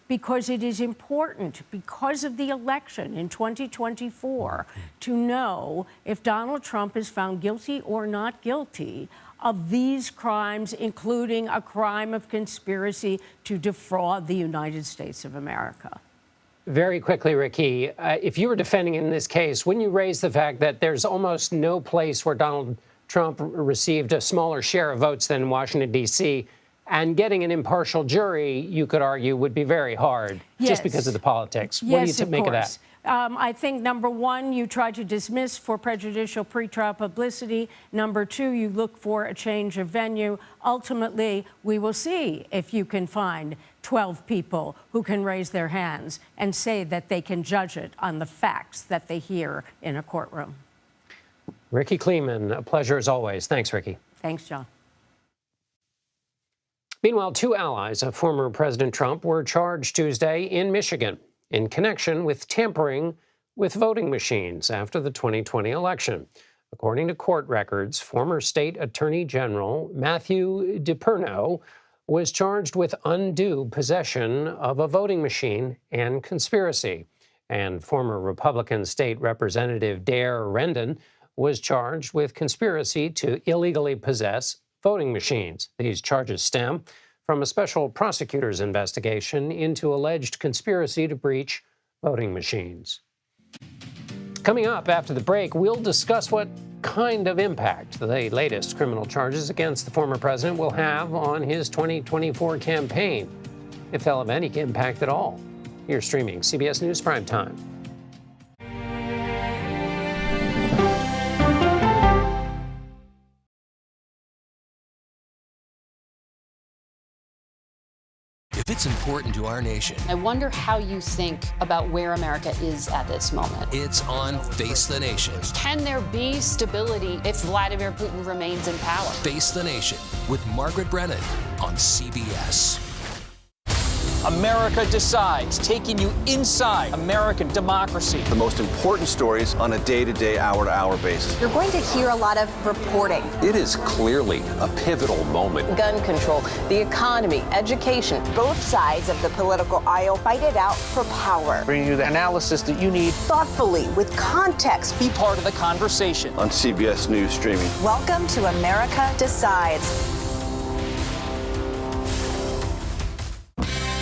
Because it is important, because of the election in 2024, to know if Donald Trump is found guilty or not guilty of these crimes, including a crime of conspiracy to defraud the United States of America. Very quickly, Ricky, if you were defending in this case, wouldn't you raise the fact that there's almost no place where Donald Trump received a smaller share of votes than Washington, D.C., and getting an impartial jury, you could argue, would be very hard just because of the politics. What do you make of that? I think, number one, you try to dismiss for prejudicial pretrial publicity. Number two, you look for a change of venue. Ultimately, we will see if you can find 12 people who can raise their hands and say that they can judge it on the facts that they hear in a courtroom. Ricky Kleeman, a pleasure as always. Thanks, Ricky. Thanks, John. Meanwhile, two allies of former President Trump were charged Tuesday in Michigan in connection with tampering with voting machines after the 2020 election. According to court records, former State Attorney General Matthew DiPerno was charged with undue possession of a voting machine and conspiracy. And former Republican State Representative Dare Rendon was charged with conspiracy to illegally possess voting machines. These charges stem from a special prosecutor's investigation into alleged conspiracy to breach voting machines. Coming up after the break, we'll discuss what kind of impact the latest criminal charges against the former president will have on his 2024 campaign, if they'll have any impact at all. You're streaming CBS News Primetime. If it's important to our nation, I wonder how you think about where America is at this moment. It's on Face the Nation. Can there be stability if Vladimir Putin remains in power? Face the Nation with Margaret Brennan on CBS. America Decides, taking you inside American democracy. The most important stories on a day-to-day, hour-to-hour basis. You're going to hear a lot of reporting. It is clearly a pivotal moment. Gun control, the economy, education. Both sides of the political aisle fight it out for power. Bringing you the analysis that you need. Thoughtfully, with context. Be part of the conversation. On CBS News Streaming. Welcome to America Decides.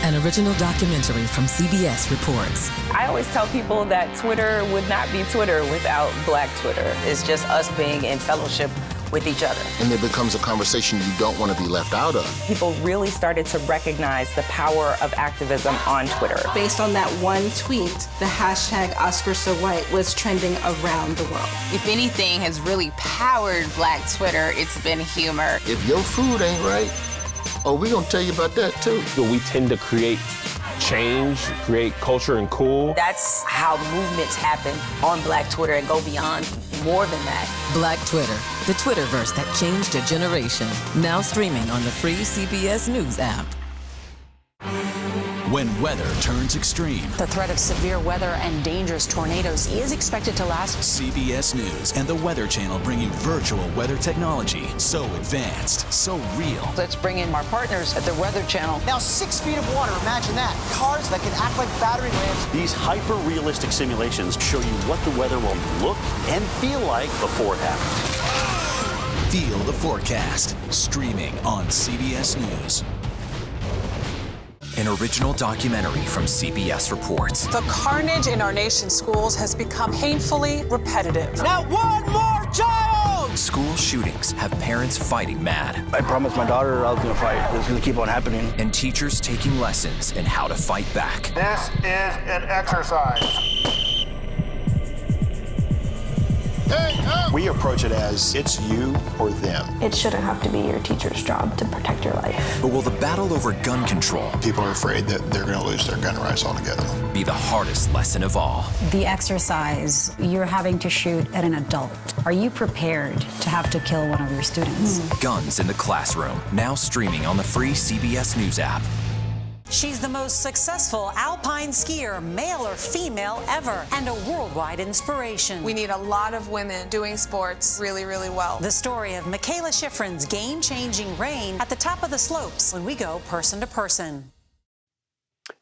An original documentary from CBS reports. I always tell people that Twitter would not be Twitter without Black Twitter. It's just us being in fellowship with each other. And it becomes a conversation you don't want to be left out of. People really started to recognize the power of activism on Twitter. Based on that one tweet, the hashtag #OscarSoWhite was trending around the world. If anything has really powered Black Twitter, it's been humor. If your food ain't right, oh, we're going to tell you about that, too. So we tend to create change, create culture, and cool. That's how movements happen on Black Twitter and go beyond more than that. Black Twitter, the Twitterverse that changed a generation. Now streaming on the free CBS News app. When weather turns extreme, The threat of severe weather and dangerous tornadoes is expected to last. CBS News and the Weather Channel bring you virtual weather technology so advanced, so real. Let's bring in our partners at the Weather Channel. Now 6 feet of water, imagine that. Cars that can act like battery lamps. These hyper-realistic simulations show you what the weather will look and feel like before it happens. Feel the forecast, streaming on CBS News. An original documentary from CBS reports. The carnage in our nation's schools has become painfully repetitive. Now one more child! School shootings have parents fighting mad. I promised my daughter I was going to fight. It's going to keep on happening. And teachers taking lessons in how to fight back. This is an exercise. We approach it as it's you or them. It shouldn't have to be your teacher's job to protect your life. But will the battle over gun control, People are afraid that they're going to lose their gun rights altogether. be the hardest lesson of all? The exercise, you're having to shoot at an adult. Are you prepared to have to kill one of your students? Guns in the Classroom, now streaming on the free CBS News app. She's the most successful alpine skier, male or female, ever, and a worldwide inspiration. We need a lot of women doing sports really, really well. The story of Michaela Schifrin's game-changing reign at the top of the slopes when we go person to person.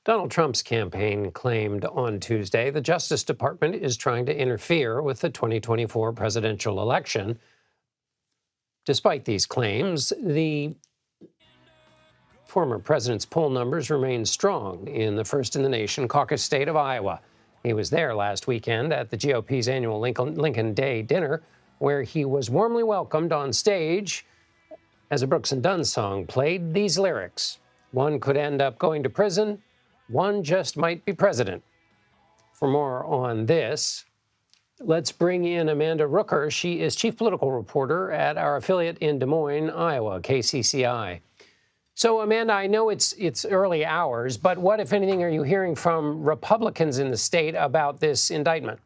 Donald Trump's campaign claimed on Tuesday the Justice Department is trying to interfere with the 2024 presidential election. Despite these claims, the former president's poll numbers remain strong in the first-in-the-nation caucus state of Iowa. He was there last weekend at the GOP's annual Lincoln Day dinner, where he was warmly welcomed on stage as a Brooks and Dunn song played these lyrics. One could end up going to prison. One just might be president. For more on this, let's bring in Amanda Rooker. She is chief political reporter at our affiliate in Des Moines, Iowa, KCCI. So, Amanda, I know it's early hours, but what, if anything, are you hearing from Republicans in the state about this indictment?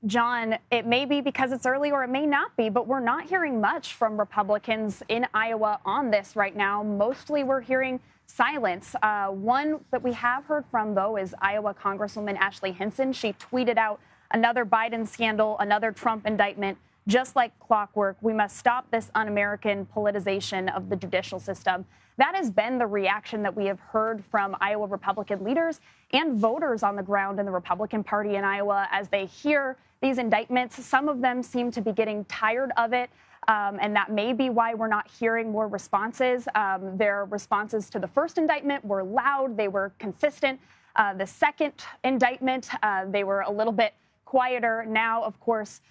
John, it may be because it's early or it may not be, but we're not hearing much from Republicans in Iowa on this right now. Mostly we're hearing silence. One that we have heard from, though, is Iowa Congresswoman Ashley Hinson. She tweeted out another Biden scandal, another Trump indictment. Just like clockwork, we must stop this un-American politicization of the judicial system. That has been the reaction that we have heard from Iowa Republican leaders and voters on the ground in the Republican Party in Iowa as they hear these indictments. Some of them seem to be getting tired of it, and that may be why we're not hearing more responses. Their responses to the first indictment were loud. They were consistent. The second indictment, they were a little bit quieter. Now, of course,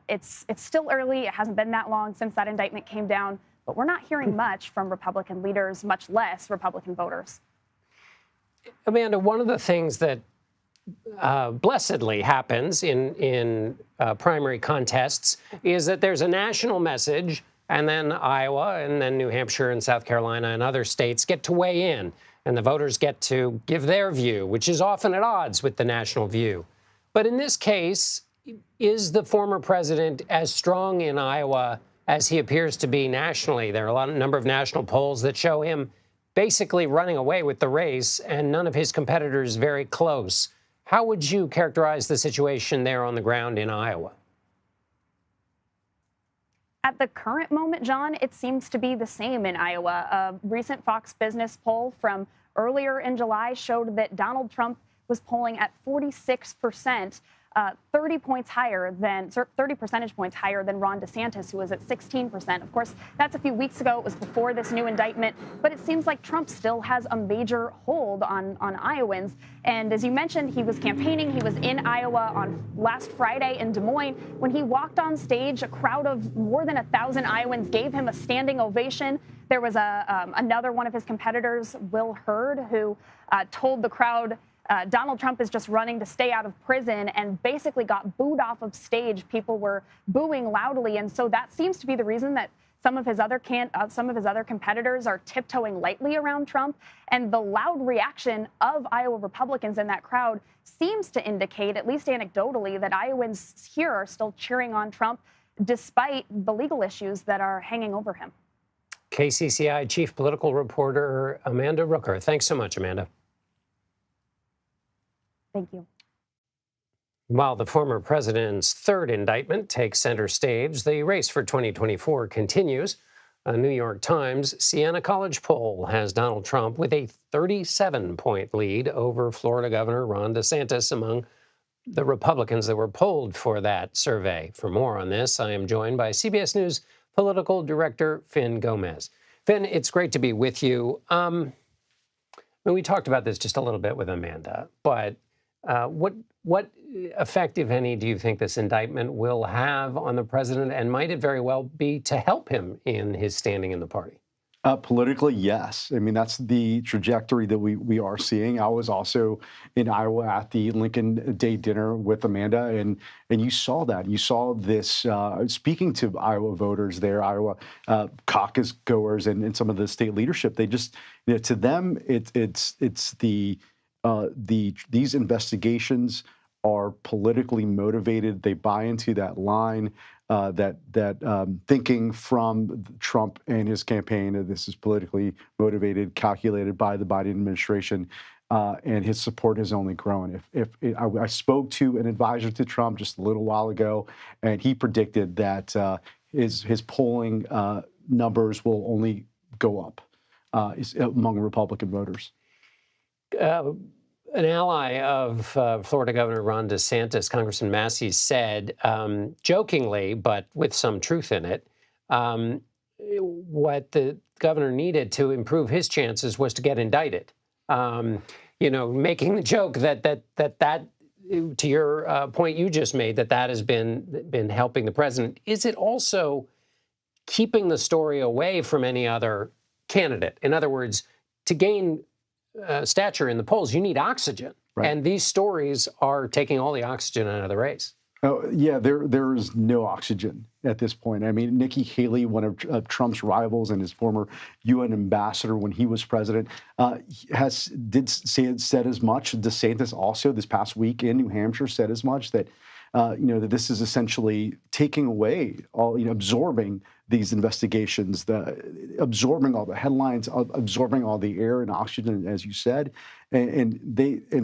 it's still early. It hasn't been that long since that indictment came down, but we're not hearing much from Republican leaders, much less Republican voters. Amanda, one of the things that blessedly happens in primary contests is that there's a national message, and then Iowa and then New Hampshire and South Carolina and other states get to weigh in, and the voters get to give their view, which is often at odds with the national view. But in this case, is the former president as strong in Iowa as he appears to be nationally? There are a number of national polls that show him basically running away with the race and none of his competitors very close. How would you characterize the situation there on the ground in Iowa? At the current moment, John, it seems to be the same in Iowa. A recent Fox Business poll from earlier in July showed that Donald Trump was polling at 46%, 30 percentage points higher than Ron DeSantis, who was at 16%. Of course, that's a few weeks ago. It was before this new indictment. But it seems like Trump still has a major hold on Iowans. And as you mentioned, he was campaigning. He was in Iowa on last Friday in Des Moines. When he walked on stage, a crowd of more than 1,000 Iowans gave him a standing ovation. There was another one of his competitors, Will Hurd, who told the crowd, Donald Trump is just running to stay out of prison, and basically got booed off of stage. People were booing loudly. And so that seems to be the reason that Some of his other competitors are tiptoeing lightly around Trump, and the loud reaction of Iowa Republicans in that crowd seems to indicate, at least anecdotally, that Iowans here are still cheering on Trump despite the legal issues that are hanging over him. KCCI chief political reporter Amanda Rooker. Thanks so much, Amanda. Thank you. While the former president's third indictment takes center stage, the race for 2024 continues. A New York Times Siena College poll has Donald Trump with a 37-point lead over Florida Governor Ron DeSantis among the Republicans that were polled for that survey. For more on this, I am joined by CBS News political director Finn Gomez. Finn, it's great to be with you. We talked about this just a little bit with Amanda, but what effect, if any, do you think this indictment will have on the president, and might it very well be to help him in his standing in the party? Politically, yes. I mean, that's the trajectory that we are seeing. I was also in Iowa at the Lincoln Day dinner with Amanda, and you saw that. You saw this, speaking to Iowa voters there, Iowa caucus goers and some of the state leadership, they just, to them, it's these investigations are politically motivated. They buy into that line, that thinking from Trump and his campaign that this is politically motivated, calculated by the Biden administration, and his support has only grown. I spoke to an advisor to Trump just a little while ago, and he predicted that his polling numbers will only go up among Republican voters. An ally of Florida Governor Ron DeSantis, Congressman Massey, said, jokingly, but with some truth in it, what the governor needed to improve his chances was to get indicted. Making the joke that to your point you just made, that has been helping the president. Is it also keeping the story away from any other candidate? In other words, to gain stature in the polls, you need oxygen. Right. And these stories are taking all the oxygen out of the race. Oh, yeah, there is no oxygen at this point. I mean, Nikki Haley, one of Trump's rivals and his former UN ambassador when he was president, said as much. DeSantis also this past week in New Hampshire said as much, that that this is essentially taking away all, absorbing these investigations, absorbing all the headlines, absorbing all the air and oxygen, as you said, and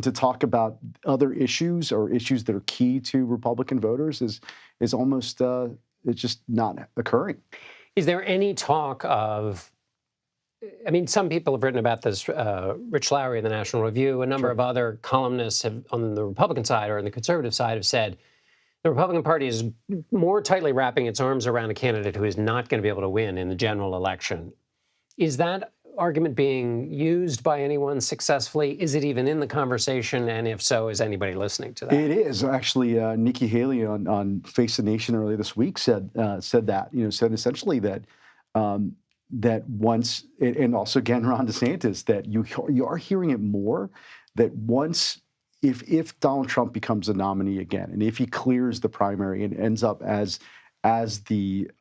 to talk about other issues or issues that are key to Republican voters is almost it's just not occurring. Is there any talk of? I mean, some people have written about this. Rich Lowry in the National Review, a number of other columnists on the Republican side or on the conservative side have said the Republican Party is more tightly wrapping its arms around a candidate who is not going to be able to win in the general election. Is that argument being used by anyone successfully? Is it even in the conversation? And if so, is anybody listening to that? It is. Actually, Nikki Haley on Face the Nation earlier this week said that, said essentially that that once, and also again, Ron DeSantis, that you are hearing it more, that once, if Donald Trump becomes a nominee again, and if he clears the primary and ends up as the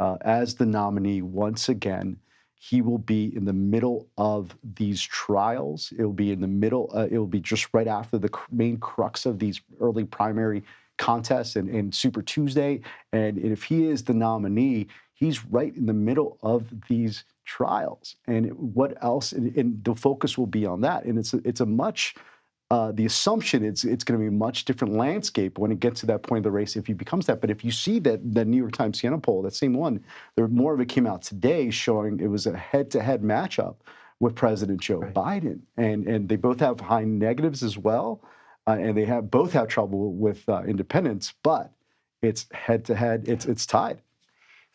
nominee once again, he will be in the middle of these trials. It will be in the middle. It will be just right after the main crux of these early primary contests and Super Tuesday. And if he is the nominee, he's right in the middle of these trials. And what else? And the focus will be on that. And it's a much. The assumption it's going to be a much different landscape when it gets to that point of the race if he becomes that. But if you see that New York Times Siena poll, that same one, more of it came out today showing it was a head-to-head matchup with President Joe Biden, and they both have high negatives as well, and they both have trouble with independents. But it's head-to-head. It's tied.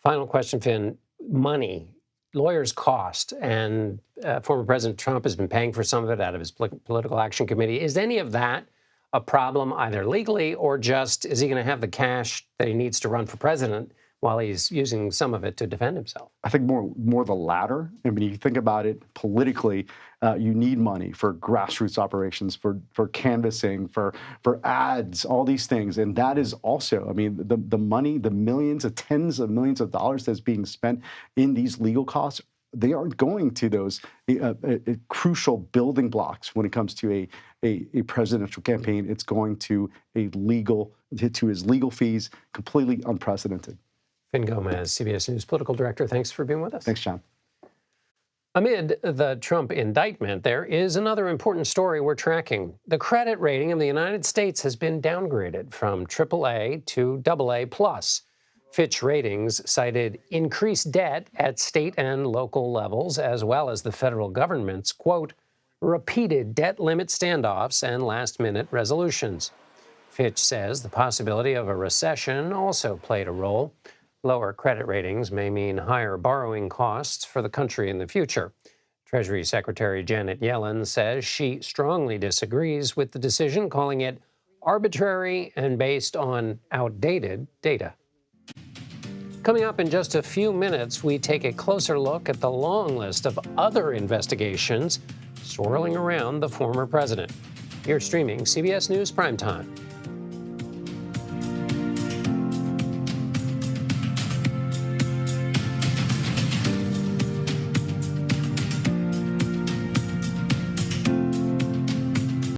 Final question, Finn. Money. Lawyers cost, and former President Trump has been paying for some of it out of his political action committee. Is any of that a problem either legally or just is he going to have the cash that he needs to run for president while he's using some of it to defend himself. I think more the latter. I mean, you think about it politically, you need money for grassroots operations, for canvassing, for ads, all these things, and that is also, I mean, the money, the millions, the tens of millions of dollars that's being spent in these legal costs, they aren't going to those crucial building blocks when it comes to a presidential campaign. It's going to his legal fees, completely unprecedented. Finn Gomez, CBS News political director, thanks for being with us. Thanks, John. Amid the Trump indictment, there is another important story we're tracking. The credit rating of the United States has been downgraded from AAA to AA+. Fitch Ratings cited increased debt at state and local levels, as well as the federal government's, quote, repeated debt limit standoffs and last-minute resolutions. Fitch says the possibility of a recession also played a role. Lower credit ratings may mean higher borrowing costs for the country in the future. Treasury Secretary Janet Yellen says she strongly disagrees with the decision, calling it arbitrary and based on outdated data. Coming up in just a few minutes, we take a closer look at the long list of other investigations swirling around the former president. You're streaming CBS News Primetime.